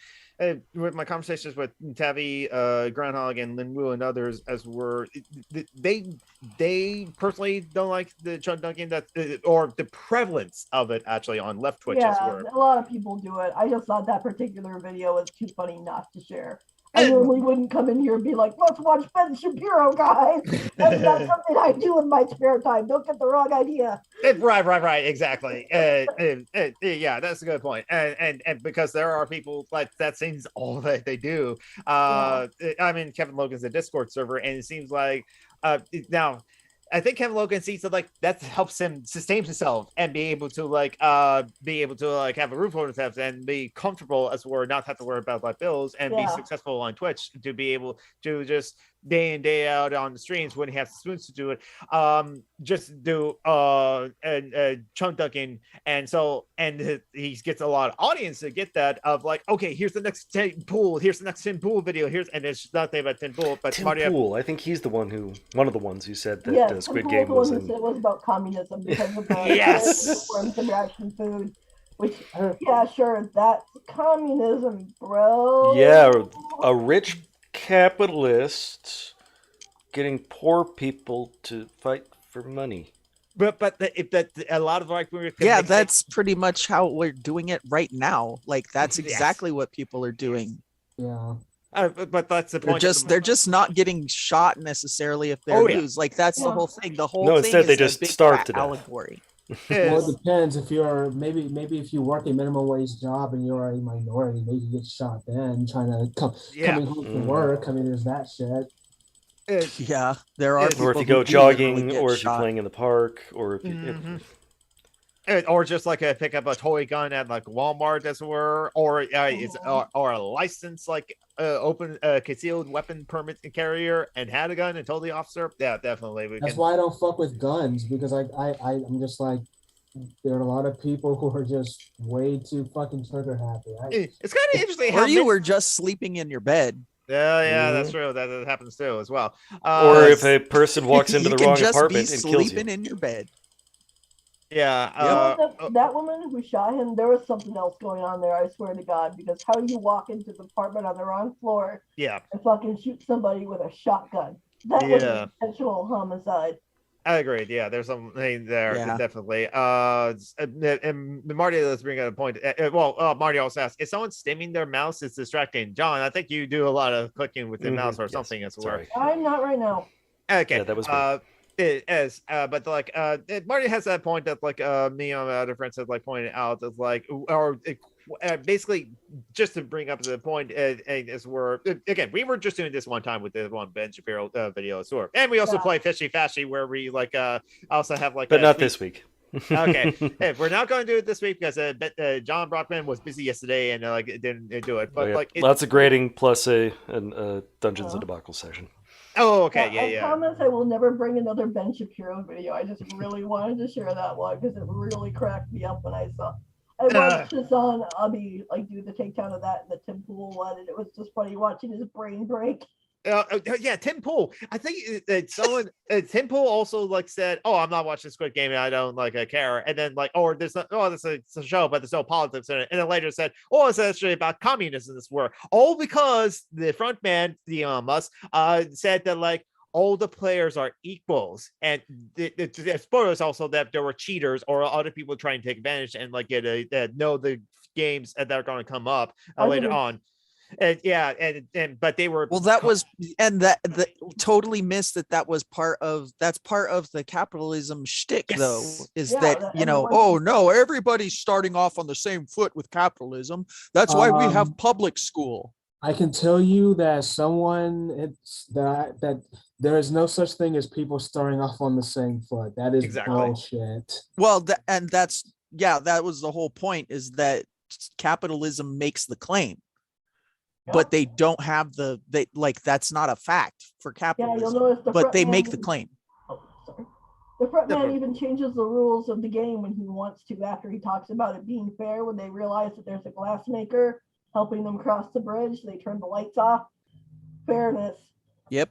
with my conversations with Tavi, Groundhog, and Lin Wu and others, as were they personally don't like the chunk dunking or the prevalence of it actually on left Twitch. Yeah, as were. A lot of people do it. I just thought that particular video was too funny not to share. I normally wouldn't come in here and be like, let's watch Ben Shapiro, guys. That's not something I do in my spare time. Don't get the wrong idea. Right, exactly. Yeah, that's a good point. And because there are people like that seems all that they do. I mean, Kevin Logan's a Discord server, and it seems like now I think Kevin Logan sees that like that helps him sustain himself and be able to have a roof over his head and be comfortable, as we're not have to worry about like bills, and be successful on Twitch, to be able to just day in day out on the streams when he has the spoons to do it, just do chunk dunking, and he gets a lot of audience to get that of like, okay, here's the next 10 pool, here's the next 10 pool video, and it's nothing about 10 pool, but Tim Pool, I think he's one of the ones who said that Squid Game was about communism because of the yes, reaction food. Which, yeah, sure, that's communism, bro. Yeah, a rich capitalist getting poor people to fight for money. But a lot of that's pretty much how we're doing it right now. Like that's exactly what people are doing. Yeah. But that's the point. They're just not getting shot necessarily if they lose. Like that's the whole thing. The whole thing instead is they just starve to death. Allegory. Well, it depends. If you're maybe if you work a minimum wage job and you're a minority, maybe you get shot then trying to coming home from work. I mean, there's that shit. Yeah, there are. Or if you go jogging, or if you're playing in the park, or if you. Or just like pick up a toy gun at like Walmart, as it were, or a license like open concealed weapon permit carrier and had a gun and told the officer. Yeah, definitely. That's why I don't fuck with guns, because I'm just like, there are a lot of people who are just way too fucking trigger happy. It's kind of interesting Or how you were just sleeping in your bed. yeah, that's true. That happens too as well. Or if a person walks into you the can wrong just be apartment and kills you. sleeping in your bed. Yeah. That woman who shot him, there was something else going on there, I swear to God, because how do you walk into the apartment on the wrong floor Yeah. and fucking shoot somebody with a shotgun? That was an intentional homicide. I agree. Yeah, there's something there, Yeah. definitely. And Marty, let's bring up a point. Marty also asked, if someone's stimming their mouse, it's distracting. John, I think you do a lot of clicking with the mouse or something as well. I'm not right now. Okay. Yeah, that was it is, but like Marty has that point that like me and my other friends have like pointed out that like basically just to bring up the point is where again we were just doing this one time with the one Ben Shapiro video as well, and we also play Fishy Fashy where we like also have like but not this week. Okay, hey, we're not going to do it this week because John Brockman was busy yesterday and like didn't do it. But lots of grading plus a Dungeons and Debacle session. Oh, okay, I promise I will never bring another Ben Shapiro video. I just really wanted to share that one because it really cracked me up when I saw. I watched Hassan Abi like do the takedown of that and the Tim Pool one, and it was just funny watching his brain break. Yeah, Tim Pool. I think someone Tim Pool also like said, "Oh, I'm not watching Squid Game. And I don't like care." And then like, "Oh, there's not. Oh, this is a show, but there's no politics in it." And then later said, "Oh, it's actually about communism in this war." All because the front man, Musk, said that like all the players are equals, and the spoilers also that there were cheaters or other people trying to take advantage and like know the games that are going to come up later on. And but they were that was that totally missed that was part of the capitalism shtick though, is that you know, oh no, everybody's starting off on the same foot with capitalism. That's why we have public school. I can tell you that that there is no such thing as people starting off on the same foot. That is bullshit. Well, that was the whole point, is that capitalism makes the claim. But they don't have that's not a fact for capitalism, but they make the claim. Oh, sorry. The front man even changes the rules of the game when he wants to, after he talks about it being fair. When they realize that there's a glass maker helping them cross the bridge, they turn the lights off. Fairness. Yep.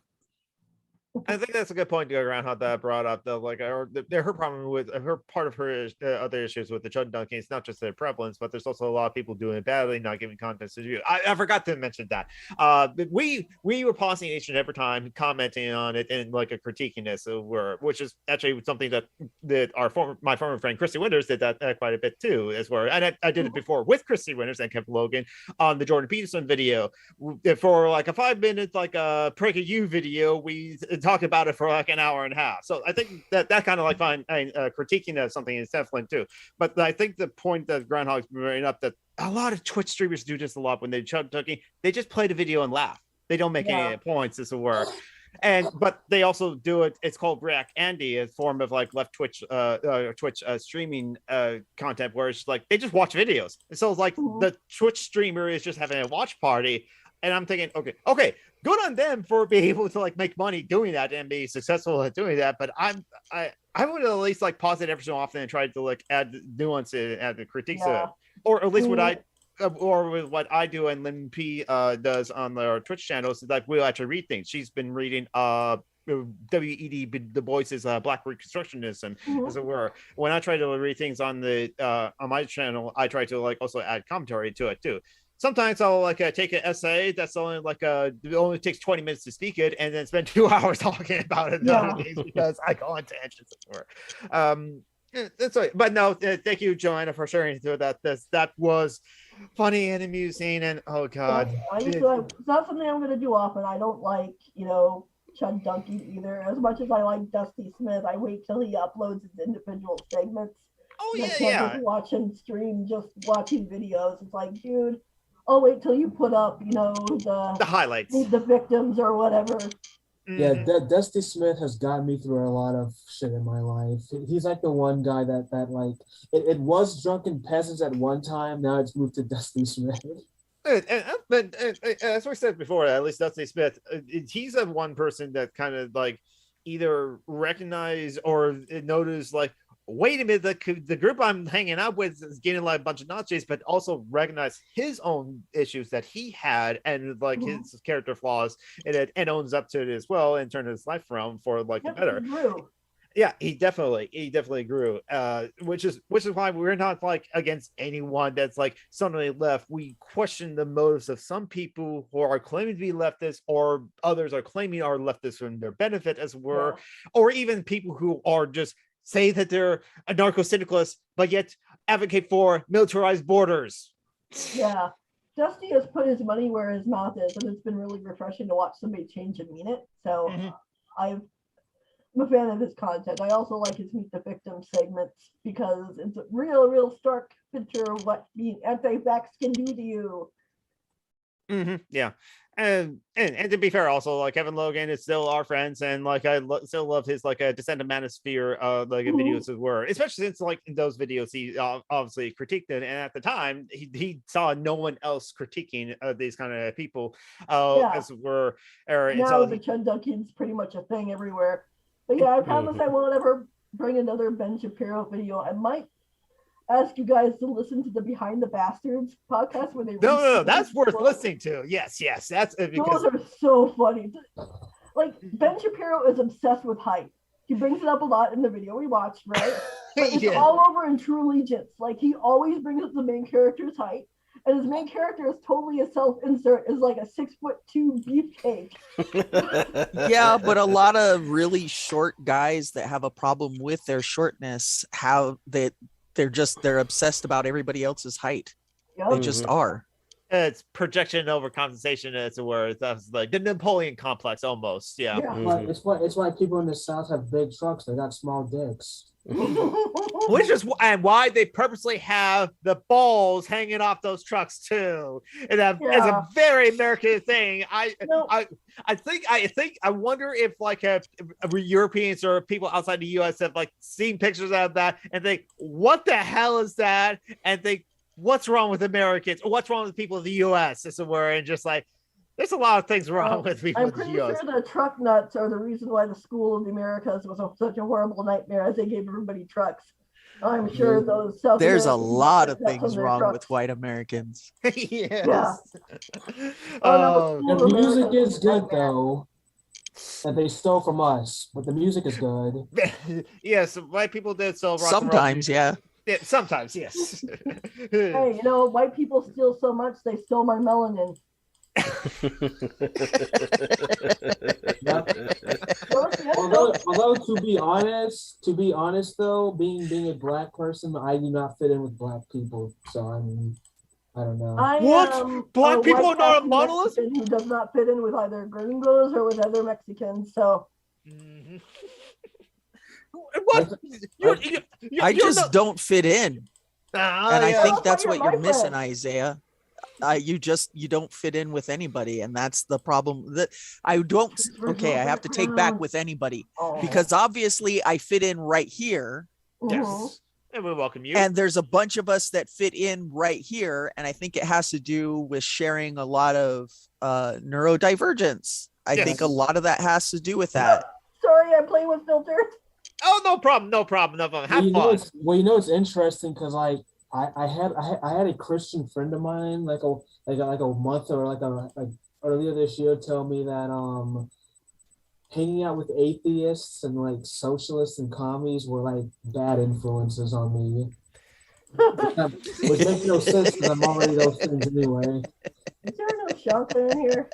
I think that's a good point to go around how that brought up the like her problem with her part of her other issues with the chud dunking. It's not just their prevalence, but there's also a lot of people doing it badly, not giving content to you. I forgot to mention that. We were pausing each and every time, commenting on it and like a critiquing this, which is actually something that my former friend Christy Winters did that quite a bit too, as well. And I did it before with Christy Winters and Kevin Logan on the Jordan Peterson video for like a 5 minute like a PragerU video. We talk about it for like an hour and a half. So I think that kind of like critiquing of something is definitely too. But I think the point that Groundhog's bringing up, that a lot of Twitch streamers do this a lot when they chud dunking, they just play the video and laugh. They don't make any points as it were. But they also do it. It's called React Andy, a form of like left Twitch streaming content where it's like they just watch videos. And so it's like the Twitch streamer is just having a watch party. And I'm thinking, okay, good on them for being able to like make money doing that and be successful at doing that. But I would at least like pause it every so often and try to like add nuance and add the critiques to it, or at least what I do and Lynn P does on their Twitch channels is like we'll actually read things. She's been reading W.E.D. Du Bois's Black Reconstructionism, as it were. When I try to read things on my channel, I try to like also add commentary to it too. Sometimes I'll like take an essay that's only like it only takes 20 minutes to speak it, and then spend 2 hours talking about it nowadays because I go on tangents. That's right. But no, thank you, Joanna, for sharing that. That was funny and amusing, and oh god, it's not something I'm gonna do often. I don't like chud dunking either. As much as I like Dusty Smith, I wait till he uploads his individual segments. Oh I can't just watch him stream, just watching videos. It's like, dude, I'll wait till you put up, the highlights, the victims or whatever. Yeah, Dusty Smith has gotten me through a lot of shit in my life. He's like the one guy that like it was Drunken Peasants at one time. Now it's moved to Dusty Smith. But as we said before, at least Dusty Smith, he's the one person that kind of like either recognize or notice like wait a minute, the group I'm hanging out with is getting like a bunch of Nazis, but also recognize his own issues that he had and like his character flaws, and owns up to it as well and turned his life around for like the better. Yeah, he definitely grew. Which is why we're not like against anyone that's like suddenly left. We question the motives of some people who are claiming to be leftists, or others are claiming are leftists for their benefit, as were, or even people who are just say that they're anarcho-syndicalists, but yet advocate for militarized borders. Yeah, Dusty has put his money where his mouth is, and it's been really refreshing to watch somebody change and mean it. So I'm a fan of his content. I also like his Meet the Victim segments because it's a real stark picture of what being anti-vax can do to you. Yeah. And to be fair, also like Kevin Logan is still our friends, and like I still love his like a Descent of Manosphere videos as were, especially since like in those videos he obviously critiqued it, and at the time he saw no one else critiquing these kind of people as were. Now the Chun Kid's pretty much a thing everywhere. But yeah, I promise I won't ever bring another Ben Shapiro video. I might ask you guys to listen to the Behind the Bastards podcast where they no, that's worth listening to. Yes, that's those are so funny. Like Ben Shapiro is obsessed with height. He brings it up a lot in the video we watched, right? But it's all over in True Allegiance. Like he always brings up the main character's height, and his main character is totally a self-insert, is like a 6'2" beefcake. Yeah, but a lot of really short guys that have a problem with their shortness have that. They're obsessed about everybody else's height. They just are. It's projection over compensation, as it were. That's like the Napoleon complex almost. Yeah. It's why people in the South have big trucks. They got small dicks. Which is why they purposely have the balls hanging off those trucks too. And that is a very American thing. I wonder if like Europeans or people outside the U.S. have like seen pictures of that and think, what the hell is that? And think, what's wrong with Americans? Or what's wrong with people of the U.S. as it were? And just like, there's a lot of things wrong with people. I'm pretty sure the truck nuts are the reason why the School of the Americas was such a horrible nightmare, as they gave everybody trucks. I'm sure those South There's Americans a lot of things wrong with white Americans. Yes. The music is good though. That they stole from us, but the music is good. Yes, white people did steal rock sometimes, yeah, sometimes, yes. Hey, white people steal so much they stole my melanin. Although to be honest though, being a black person, I do not fit in with black people. So I mean, I don't know. What? Black people are not a monolith? Who does not fit in with either gringos or with other Mexicans. So. What? I just don't fit in. And I think that's what you're missing, Isaiah. You don't fit in with anybody, and that's the problem. That I have to take back with anybody, because obviously I fit in right here. Yes, and we welcome you. And there's a bunch of us that fit in right here, and I think it has to do with sharing a lot of neurodivergence. I think a lot of that has to do with that. Sorry, I'm playing with filters. Oh, no problem. Have fun. It's interesting because like I had a Christian friend of mine like a month or like earlier this year tell me that hanging out with atheists and like socialists and commies were like bad influences on me. Which makes no sense because I'm already those things anyway. Is there no Shanka in here?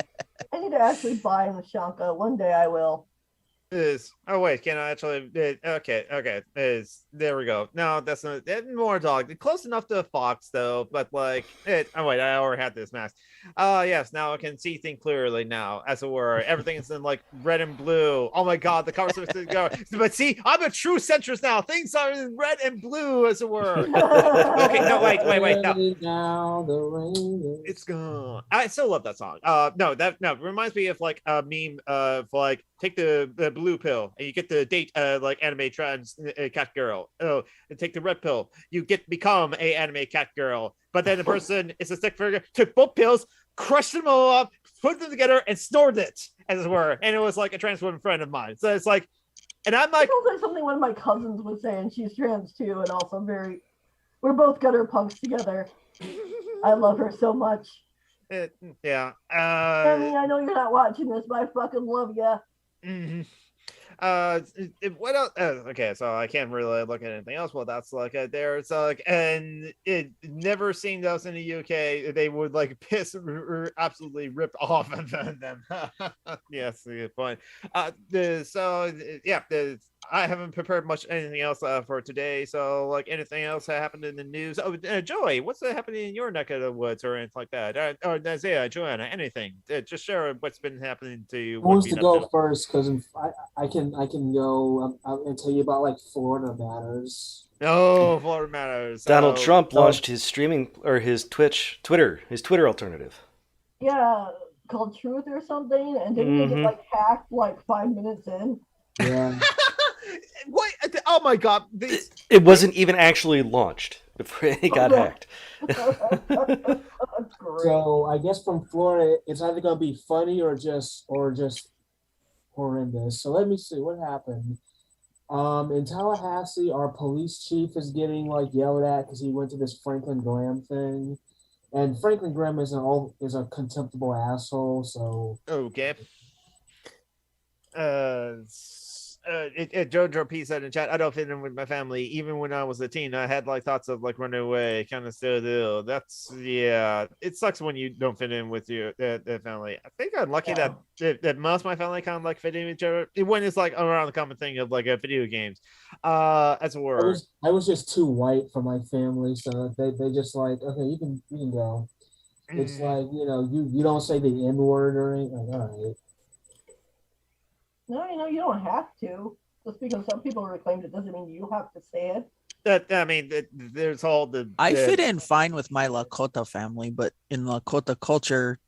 I need to actually buy the Shanka. One day I will. Can I actually? Okay. There we go. No, that's not more dog. Close enough to a fox though, but like it. Oh wait, I already had this mask. Yes. Now I can see things clearly now, as it were. Everything is in like red and blue. Oh my god, the colors are go. But see, I'm a true centrist now. Things are in red and blue, as it were. Okay. No, wait. No. It's gone. I still love that song. It reminds me of like a meme of like take the blue pill and you get to date like anime trans cat girl. Oh, and take the red pill, you become a anime cat girl. But then the person is a stick figure, took both pills, crushed them all up, put them together, and snorted it, as it were. And it was like a trans woman friend of mine. So it's like And I'm It like, sounds like something one of my cousins would say, and she's trans too, and also we're both gutter punks together. I love her so much. yeah. Sammy, I know you're not watching this, but I fucking love you. Mhm. What else? Okay, so I can't really look at anything else. Well, that's like there's like, and it never seemed us in the UK. They would like piss or absolutely rip off of them. Yes, good point. I haven't prepared much anything else for today. So like anything else that happened in the news? Oh, Joey, what's happening in your neck of the woods or anything like that? Or Isaiah, Joanna, anything? Just share what's been happening to you. Who wants to go first? Because I can go and tell you about like Florida matters. Oh, Florida matters. Donald Trump launched his streaming or his Twitter alternative. Yeah, called Truth or something, and didn't it get like hacked like 5 minutes in? Yeah. What? Oh my god! It wasn't even actually launched before it got hacked. So I guess from Florida, it's either gonna be funny or just horrendous. So let me see what happened. In Tallahassee, our police chief is getting like yelled at because he went to this Franklin Graham thing, and Franklin Graham is a contemptible asshole. So okay. Jojo P said in chat, I don't fit in with my family. Even when I was a teen, I had like thoughts of like running away, kind of still do. That's it sucks when you don't fit in with your family. I think I'm lucky that most of my family kind of like fit in with each other. When it's like around the common thing of like video games, as a word. I was just too white for my family, so they just like, okay, you can go. It's like, you don't say the N-word or anything. Like, all right. No, you don't have to. Just because some people reclaimed it doesn't mean you have to say I it. there's all the. I fit in fine with my Lakota family, but in Lakota culture,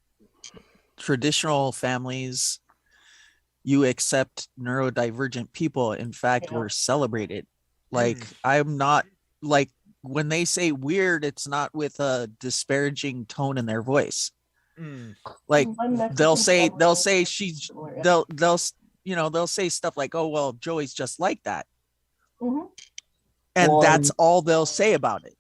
traditional families, you accept neurodivergent people. In fact, we're celebrated. Like, I'm not like when they say weird, it's not with a disparaging tone in their voice. Like they'll say she's they'll say stuff like, oh, well, Joey's just like that. And that's all they'll say about it.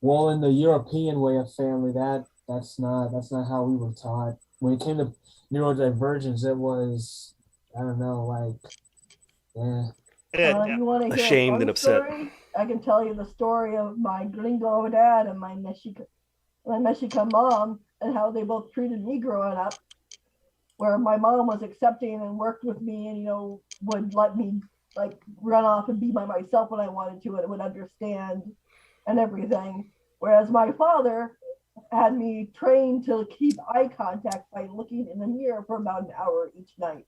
Well, in the European way of family, that's not how we were taught. When it came to neurodivergence, it was, I don't know, like, You want to hear ashamed and upset. Story? I can tell you the story of my gringo dad and my Mexican mom and how they both treated me growing up. Where my mom was accepting and worked with me and, would let me like run off and be by myself when I wanted to and would understand and everything. Whereas my father had me trained to keep eye contact by looking in the mirror for about an hour each night.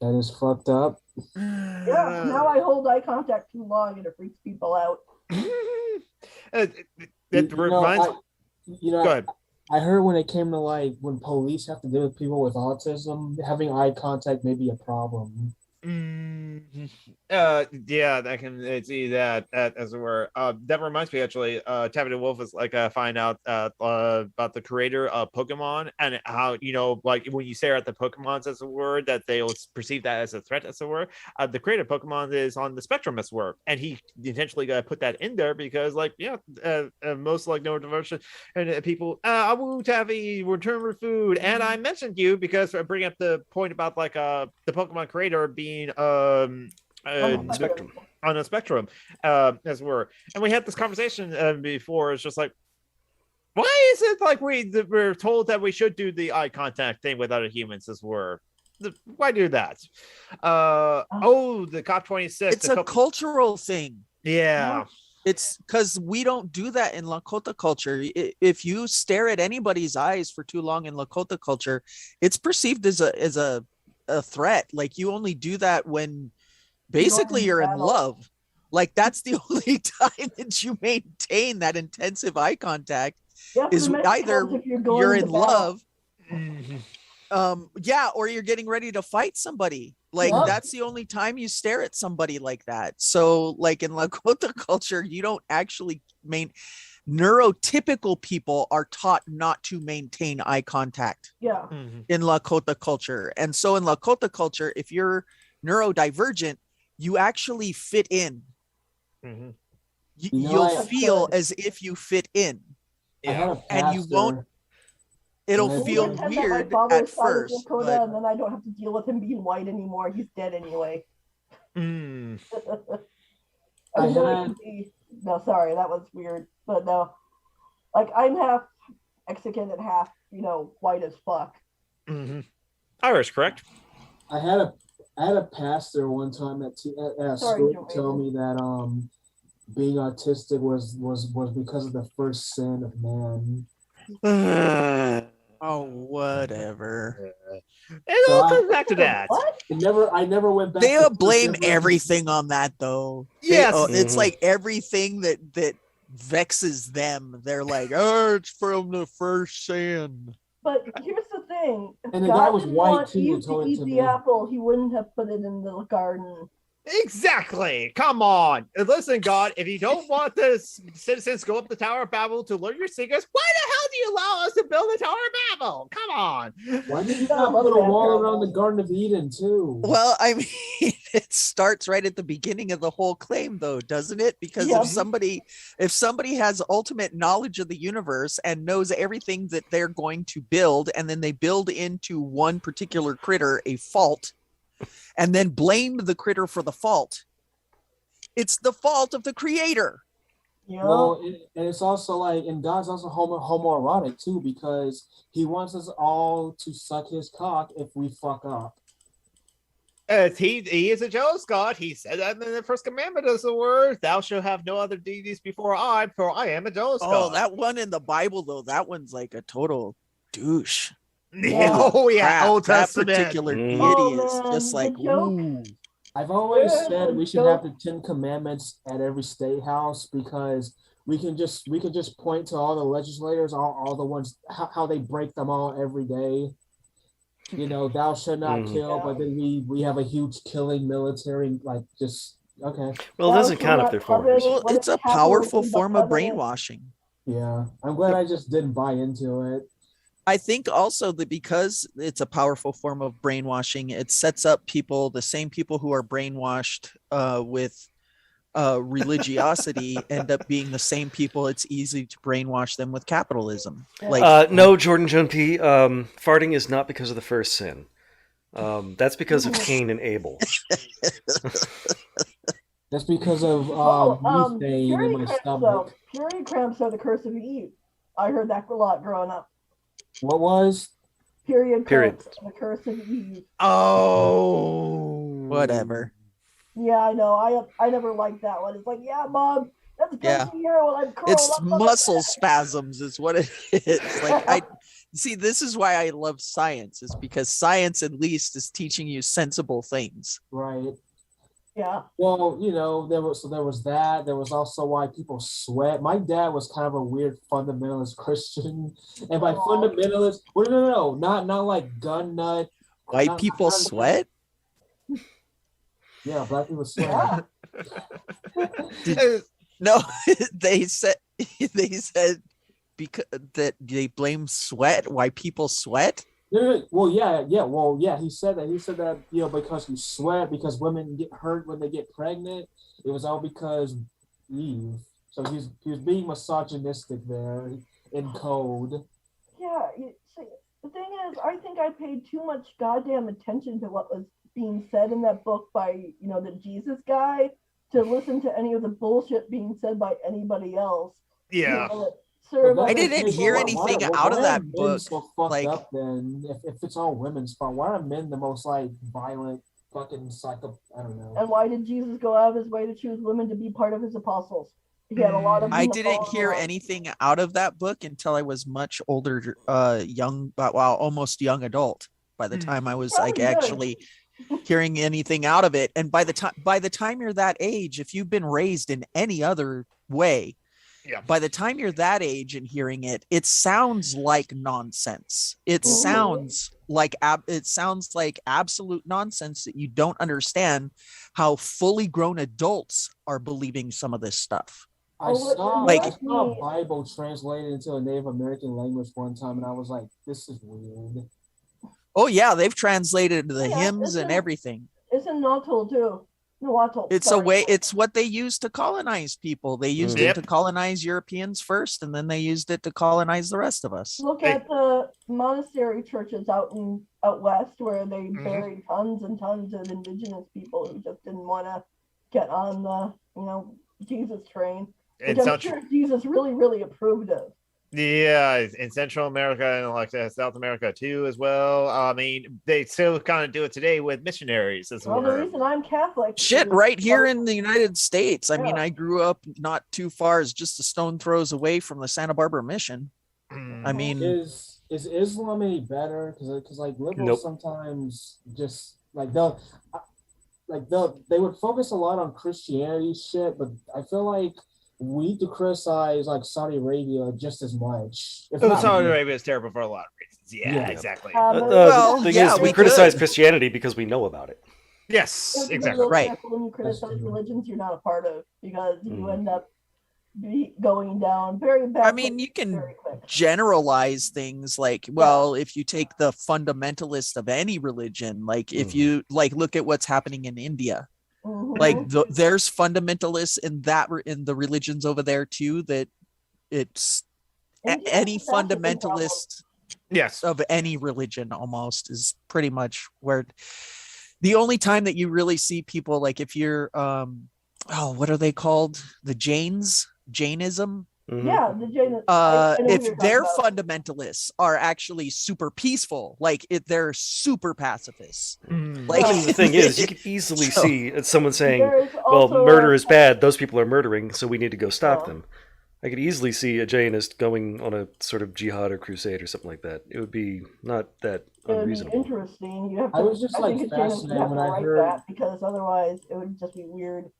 That is fucked up. Yeah, now I hold eye contact too long and it freaks people out. Go ahead. I heard when it came to like when police have to deal with people with autism, having eye contact may be a problem. Yeah, I can see that as it were. That reminds me actually, Tabitha Wolf is like find out about the creator of Pokemon and how like when you stare at the Pokemons as a word that they'll perceive that as a threat as a word. The creator of Pokemon is on the spectrum as a word, and he intentionally put that in there because like most like neurodivergent and people I will have a return for food, and I mentioned you because I bring up the point about like the Pokemon creator being on a spectrum as it were, and we had this conversation before. It's just like, why is it like we're told that we should do the eye contact thing with other humans as we're why do that? The COP26, it's a cultural thing. It's because we don't do that in Lakota culture. If you stare at anybody's eyes for too long in Lakota culture, it's perceived as a threat. Like you only do that when basically you're in love. Like that's the only time that you maintain that intensive eye contact is either you're in love or you're getting ready to fight somebody. Like that's the only time you stare at somebody like that. So like in Lakota culture, you don't actually neurotypical people are taught not to maintain eye contact in Lakota culture. And so in Lakota culture, if you're neurodivergent, you actually fit in. Mm-hmm. You'll feel as if you fit in. Yeah. And you won't. It'll feel weird at first, Dakota, and then I don't have to deal with him being white anymore. He's dead anyway. Mm. No, sorry, that was weird. But no, like I'm half Mexican and half, white as fuck. Mm-hmm. Irish, correct? I had a pastor one time at school tell me that being autistic was because of the first sin of man. Oh, whatever. It all comes back to that. What? I never went back. They'll blame everything on that, though. Yes. It's like everything that vexes them. They're like, oh, it's from the first sin. But here's the thing. If And the God guy was didn't white, want too, Eve who told to it eat to the me. apple, he wouldn't have put it in the garden. Exactly. Come on. And listen, God, if you don't want the citizens to go up the Tower of Babel to learn your secrets, why the hell do you allow us to build the Tower of Babel? Come on. Why did you not put a wall around the Garden of Eden too? Well, I mean, it starts right at the beginning of the whole claim, though, doesn't it? Because if somebody has ultimate knowledge of the universe and knows everything that they're going to build, and then they build into one particular critter a fault, and then blame the critter for the fault, it's the fault of the creator. Yeah. Well, and it's also like, and God's also homoerotic too, because he wants us all to suck his cock if we fuck up. He is a jealous God. He said that in the first commandment is the word, thou shalt have no other deities before I, for I am a jealous God. Oh, that one in the Bible, though, that one's like a total douche. Yeah. Oh, yeah. Crap, Old Testament. That particular deity is just like, ooh. I've always said we should have the 10 Commandments at every state house, because we can just point to all the legislators, all the ones how they break them all every day. Thou shalt not kill, but then we have a huge killing military, like just okay. Well, it doesn't count if they're foreigners. Well, it's a powerful form of brainwashing. Yeah, I'm glad I just didn't buy into it. I think also that because it's a powerful form of brainwashing, it sets up the same people who are brainwashed with religiosity end up being the same people it's easy to brainwash them with capitalism. Like no, Jordan John P. Farting is not because of the first sin. That's because of Cain and Abel. That's because of methane in my stomach. Period cramps are the curse of Eve. I heard that a lot growing up. What was? Period. Cramps are the curse of Eve. Oh, whatever. Yeah, I know. I never liked that one. It's like, yeah, Mom, that's good here when I'm curled it's up. muscle spasms is what it is. Like see, this is why I love science, is because science at least is teaching you sensible things. Right. Yeah. Well, there was that. There was also why people sweat. My dad was kind of a weird fundamentalist Christian, and by fundamentalist, no, not like gun nut. White people sweat. Yeah, black people sweat. No, they said because that they blame sweat. Why people sweat? Well, yeah. He said that because you sweat, because women get hurt when they get pregnant. It was all because Eve. So he was being misogynistic there in code. Yeah. See, the thing is, I think I paid too much goddamn attention to what was being said in that book by the Jesus guy to listen to any of the bullshit being said by anybody else. Yeah. I didn't hear anything out of that book. So fucked up then, if it's all women's fault, why are men the most like violent fucking psycho? I don't know. And why did Jesus go out of his way to choose women to be part of his apostles? He had a lot of. I didn't hear anything out of that book until I was much older, almost young adult. By the time I was actually hearing anything out of it, and by the time you're that age, if you've been raised in any other way. Yeah. By the time you're that age and hearing it, it sounds like nonsense. It sounds like absolute nonsense that you don't understand how fully grown adults are believing some of this stuff. I saw a Bible translated into a Native American language one time, and I was like, "This is weird." Oh yeah, they've translated the hymns and everything. It's in Natal too. Natal. It's a way. It's what they used to colonize people. They used Yep. it to colonize Europeans first, and then they used it to colonize the rest of us. Look at the monastery churches out west where they buried tons and tons of indigenous people who just didn't want to get on the Jesus train, which I'm sure Jesus really approved of. Yeah, in Central America and like South America too, as well. I mean, they still kind of do it today with missionaries as well. The reason I'm Catholic. Shit, right here in the United States. I mean, I grew up not too far as just a stone throws away from the Santa Barbara mission. I mean, is Islam any better? Because like liberals sometimes just like they would focus a lot on Christianity shit, but I feel like we need to criticize like Saudi Arabia just as much. Saudi Arabia is terrible for a lot of reasons. Yeah. Exactly. The thing is, we criticize Christianity because we know about it. Yes, exactly. Right. When you criticize religions you're not a part of, because you end up going down very bad. I mean, you can generalize things like, well, if you take the fundamentalist of any religion, like if you look at what's happening in India. Like there's fundamentalists in the religions over there too, that it's any fundamentalist of any religion almost is pretty much where the only time that you really see people, like if you're what are they called, the Jainism. Yeah, the Jainism. If their fundamentalists are actually super peaceful, like they're super pacifists. Like the thing is, you can easily see someone saying, "Well, murder is bad. Those people are murdering, so we need to go stop them." I could easily see a Jainist going on a sort of jihad or crusade or something like that. It would be not that unreasonable. Interesting. You have to, I was just like fascinated when I heard that, because otherwise it would just be weird.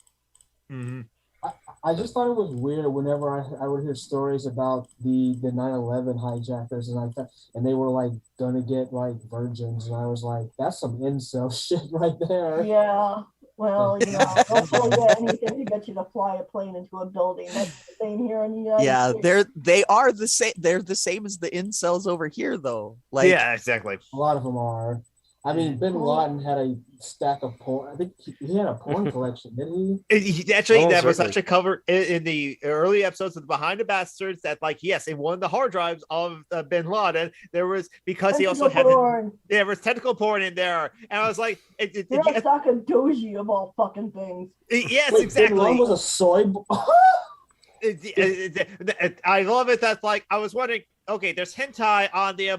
I just thought it was weird whenever I would hear stories about the 9/11 hijackers and they were like gonna get like virgins, and I was like, that's some incel shit right there. Yeah, well, don't really get anything to get you to fly a plane into a building. That's the same here in the United States. they are the same. They're the same as the incels over here, though. Like, yeah, exactly. A lot of them are. I mean, Bin Laden had a stack of porn. I think he had a porn collection, didn't he? That was actually covered in the early episodes of the Behind the Bastards. That, like, yes, in one of the hard drives of Bin Laden, there was, because he also had there was tentacle porn in there, and I was like, Saka Doji of all fucking things. Yes, exactly. Bin Laden was a soy. I love it. That's like, I was wondering. Okay, there's hentai on the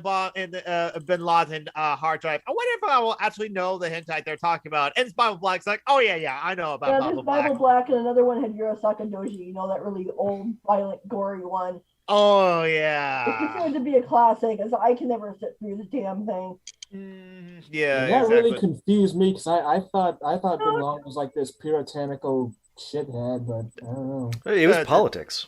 Bin Laden hard drive. I wonder if I will actually know the hentai they're talking about. And it's Bible Black's like, oh yeah, I know about Bible Black. Bible Black, and another one had Yurosaka Doji. That really old, violent, gory one. Oh yeah. It's considered to be a classic, as I can never sit through the damn thing. Yeah, that really confused me, because I thought Bin Laden was like this puritanical shithead, but I don't know. It was politics.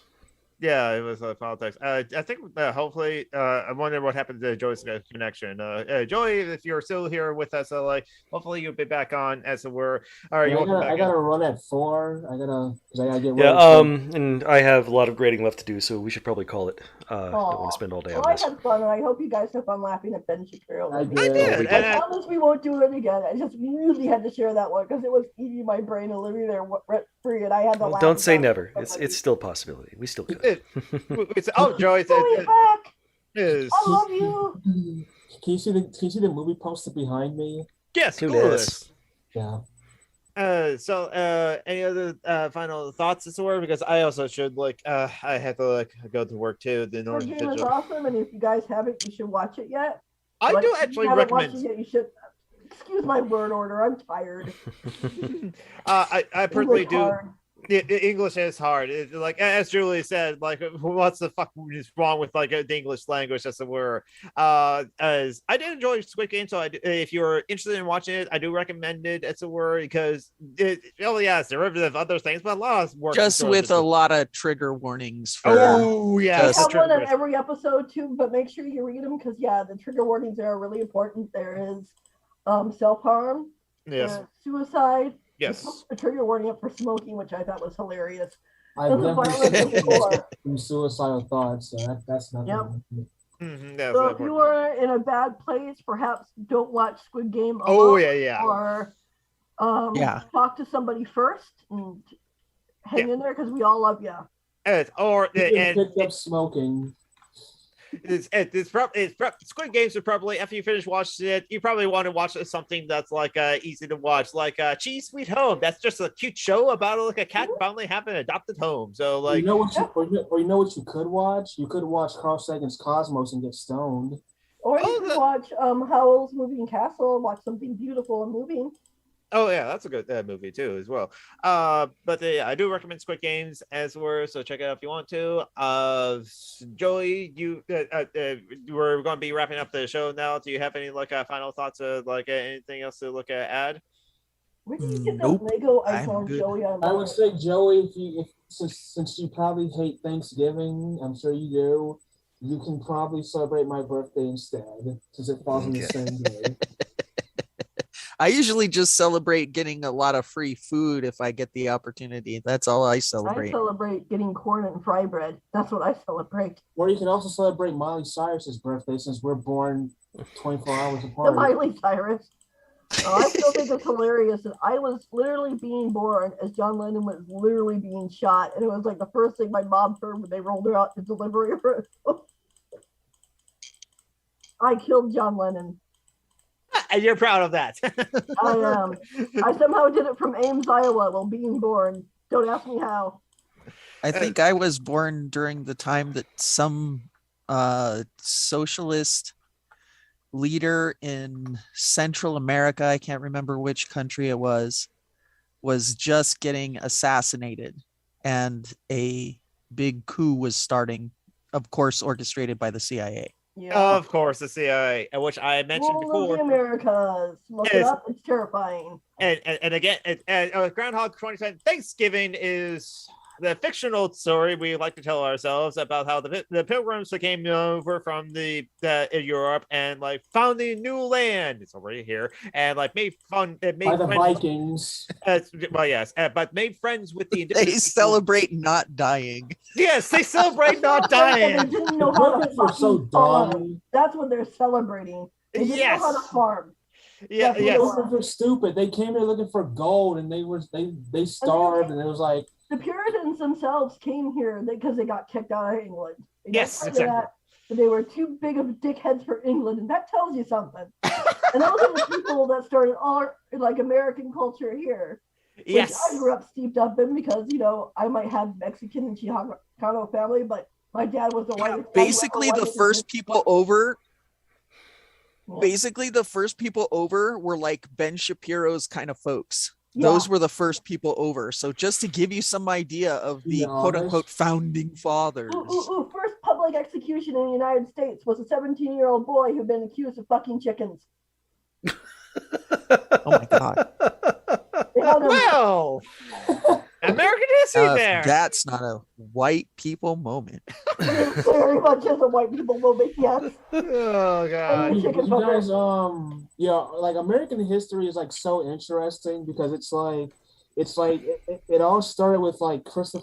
Yeah, it was politics. I think hopefully, I wonder what happened to Joey's connection. Joey, if you're still here with us, hopefully you'll be back on, as it were. All right, I gotta run at 4. I gotta get ready. Yeah, and I have a lot of grading left to do, so we should probably call it. I don't want to spend all day on this. I had fun, and I hope you guys have fun laughing at Ben Shapiro. I did. I promise we won't do it again. I just really had to share that one because it was eating my brain and living there rent free, and I had to laugh. Don't say never. It's still a possibility. We still could. Joey, back. I love you. Can you see the movie poster behind me? Yes, coolest. Yeah. So any other final thoughts as well? Because I also should I have to go to work too. The game is awesome, and if you guys haven't, you should watch it yet. I do actually recommend. You should. Excuse my word order. I'm tired. I personally do. English is hard. It's like, as Julie said, like, what's the fuck is wrong with like the English language, as it were. As I did enjoy Squid Game, so if you're interested in watching it, I do recommend it, as it were, because it's derivative of other things, but a lot of work just with a lot of trigger warnings. For, I have one on every episode too, but make sure you read them, because the trigger warnings are really important. There is self-harm, suicide. Yes. A trigger warning up for smoking, which I thought was hilarious. I've definitely some suicidal thoughts, so that's not. Yep. So if you are in a bad place, perhaps don't watch Squid Game. Oh yeah. Or Yeah. Talk to somebody first and hang in there because we all love you. Just picked up smoking. Squid Games are probably, after you finish watching it, you probably want to watch something that's like easy to watch, like Cheese Sweet Home. That's just a cute show about like a cat finally having an adopted home. So like, you know what you could watch? You could watch Carl Sagan's Cosmos and get stoned. Or you could watch Howl's Moving Castle, watch something beautiful and moving. Oh yeah, that's a good movie too as well. But I do recommend Squid Games as well, so check it out if you want to. Joey, we're going to be wrapping up the show now. Do you have any like final thoughts or like anything else to look at? Add? Where did you get that Lego iPhone, Joey? I would say, Joey, since you probably hate Thanksgiving, I'm sure you do. You can probably celebrate my birthday instead, since it falls on the same day. I usually just celebrate getting a lot of free food if I get the opportunity. That's all I celebrate. I celebrate getting corn and fry bread. That's what I celebrate. Or you can also celebrate Miley Cyrus's birthday, since we're born 24 hours apart. The Miley Cyrus. I still think it's hilarious that I was literally being born as John Lennon was literally being shot, and it was like the first thing my mom heard when they rolled her out to delivery room. I killed John Lennon. And you're proud of that. I am. I somehow did it from Ames, Iowa, while being born. Don't ask me how. I think I was born during the time that some socialist leader in Central America, I can't remember which country it was just getting assassinated, and a big coup was starting, of course, orchestrated by the CIA. Yeah. Of course, the CIA, which I mentioned before. The Americas. Look it up. It's terrifying. And again, Groundhog 2010 Thanksgiving is the fictional story we like to tell ourselves about how the pilgrims that came over from Europe and like found the new land. It's already here, and like made by the Vikings. Well, yes, but made friends with the. They celebrate not dying. Yes, they celebrate not dying. They didn't know how to We're so dumb. That's what they're celebrating. They didn't know how to farm. Yeah, yes. They're stupid. They came here looking for gold, and they starved, and it was like. The Puritans themselves came here because they got kicked out of England. Yes, exactly. But they were too big of dickheads for England, and that tells you something. And those are the people that started all like American culture here. Which yes, I grew up steeped up in because I might have Mexican and Chicano family, but my dad was the whitest. Basically, the first people over. Basically, the first people over were like Ben Shapiro's kind of folks. Yeah. Those were the first people over. So just to give you some idea of the quote-unquote founding fathers. First public execution in the United States was a 17-year-old boy who'd been accused of fucking chickens. Oh my God. Well, American history there. That's not a white people moment. It very much is a white people moment, yes. Oh God. You guys, like American history is like so interesting because it's like it all started with like Columbus,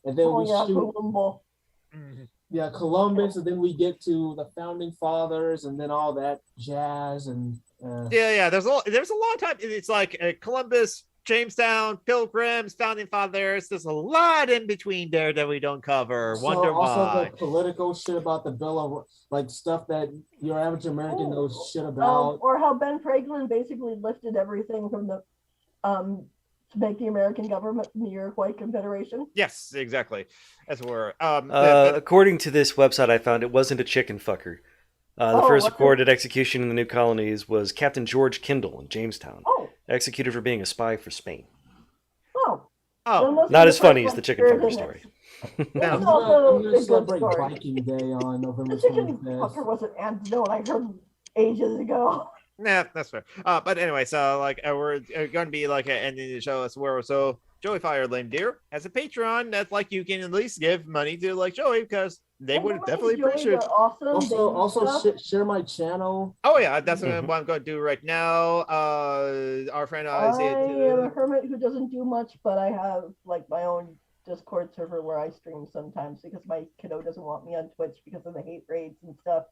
and then Columbus, and then we get to the founding fathers, and then all that jazz, and there's a lot of time. It's like Columbus, Jamestown, Pilgrims, founding fathers. There's a lot in between there that we don't cover. Wonder also why. The political shit about the Bill of like stuff that your average American knows shit about, or how Ben Franklin basically lifted everything from the to make the American government the Iroquois Confederation. Yes, exactly. As it were. According to this website I found, it wasn't a chicken fucker. The first recorded execution in the new colonies was Captain George Kendall in Jamestown, executed for being a spy for Spain. Not as funny as the chicken fucker story. No. I'm going to celebrate Viking Day on November 25th. The chicken fucker was an antidote I heard ages ago. Nah, that's fair. But anyway, so like we're going to be like ending the show as well. So Joey Fire Lame Deer has a Patreon that's like you can at least give money to like Joey because they would definitely appreciate it. Also share my channel. Oh yeah, that's what I'm going to do right now. Our friend I am a hermit who doesn't do much, but I have like my own Discord server where I stream sometimes because my kiddo doesn't want me on Twitch because of the hate raids and stuff.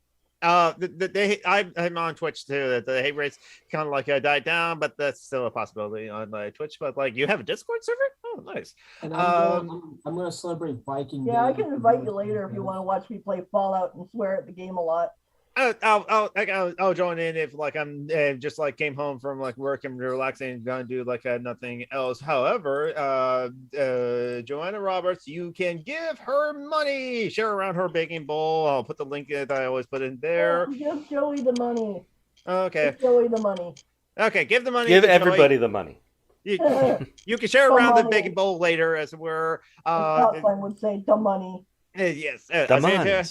I'm on Twitch too. That the hate rates kind of like died down, but that's still a possibility on my Twitch. But like, you have a Discord server? Oh, nice. And I'm gonna celebrate Viking Day. Yeah, I can invite you later if you want to watch me play Fallout and swear at the game a lot. I'll join in if like I'm just like came home from like work and relaxing, gonna do like nothing else. However, Joanna Roberts, you can give her money, share around her baking bowl. I'll put the link that I always put in there. Give Joey the money. Okay. Give Joey the money. Okay, give the money. Give everybody the money. You can share around the baking bowl later, as it were. I would say the money. Yes, The money.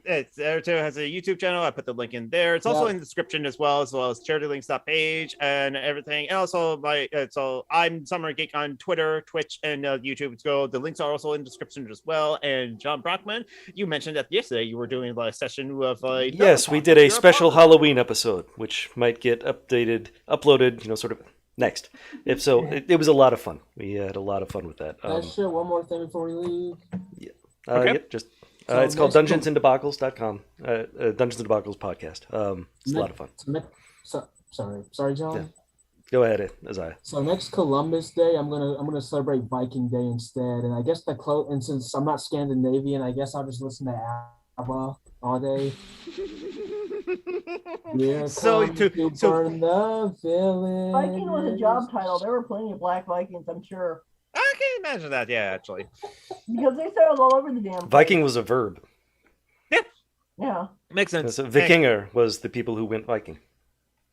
It's there too. Has a YouTube channel. I put the link in there. It's also in the description as well as charitylinks.page and everything. And also I'm Summer Geek on Twitter, Twitch, and YouTube. So the links are also in the description as well. And John Brockman, you mentioned that yesterday you were doing a session of yes, we did a special Halloween episode, which might get uploaded, sort of next. If so, it was a lot of fun. We had a lot of fun with that. Can I share one more thing before we leave? Yeah. Okay. Yep, just. It's called DungeonsandDebacles.com. Dungeons and Debacles podcast. It's a lot of fun. Sorry, John. Yeah. Go ahead, Isaiah. So next Columbus Day, I'm gonna celebrate Viking Day instead, and I guess and since I'm not Scandinavian, I guess I'll just listen to ABBA all day. Burn the village. Viking was a job title. There were plenty of black Vikings, I'm sure. I can imagine that, yeah, actually. Because they sailed all over the damn place. Viking was a verb. Yeah. Makes sense. So Vikinger was the people who went Viking.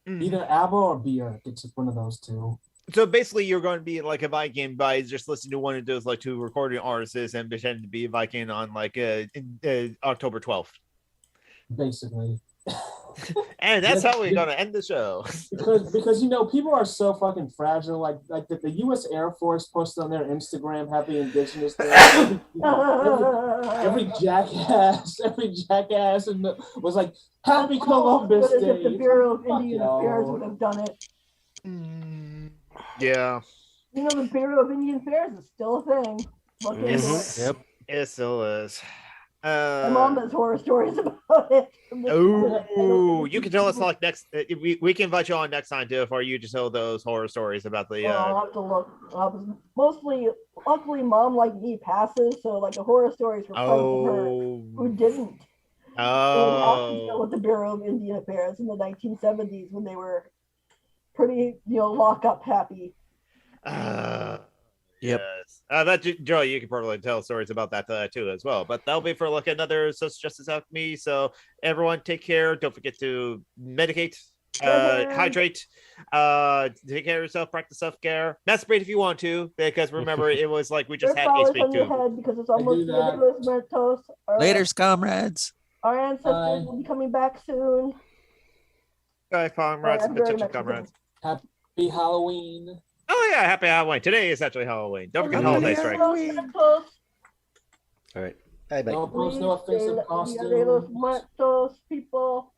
Either ABBA or Björk. It's one of those two. So basically, you're going to be like a Viking by just listening to one of those like two recording artists and pretending to be a Viking on like October 12th. Basically. And that's how we're going to end the show. Because people are so fucking fragile. Like the U.S. Air Force posted on their Instagram Happy Indigenous Day. every jackass was like Happy Columbus Day. If the Bureau of Indian Affairs would have done it. Yeah. The Bureau of Indian Affairs is still a thing. Look into it. Yep. It still is. My mom has horror stories about it. Oh, you can tell us like next. We can invite you on next time too, for you to tell those horror stories about the. I'll have to look. Luckily, mom like me passes, so like the horror stories were from her who didn't. Oh. With the Bureau of Indian Affairs in the 1970s when they were pretty, lock up happy. Yep. Yes. That Joe, you can probably tell stories about that too as well. But that'll be for like another Social Justice Alchemy. So everyone, take care. Don't forget to medicate, hydrate, take care of yourself, practice self-care, masturbate if you want to, because remember it was like we just had Ace Week too. Because it's almost Muertos. Laters, comrades. Our ancestors will be coming back soon. Bye, comrades and potential comrades. Happy Halloween. Oh yeah, happy Halloween. Today is actually Halloween. Don't forget holidays, right? All right. Bye bye. No offensive costume. Dia de los Muertos, people.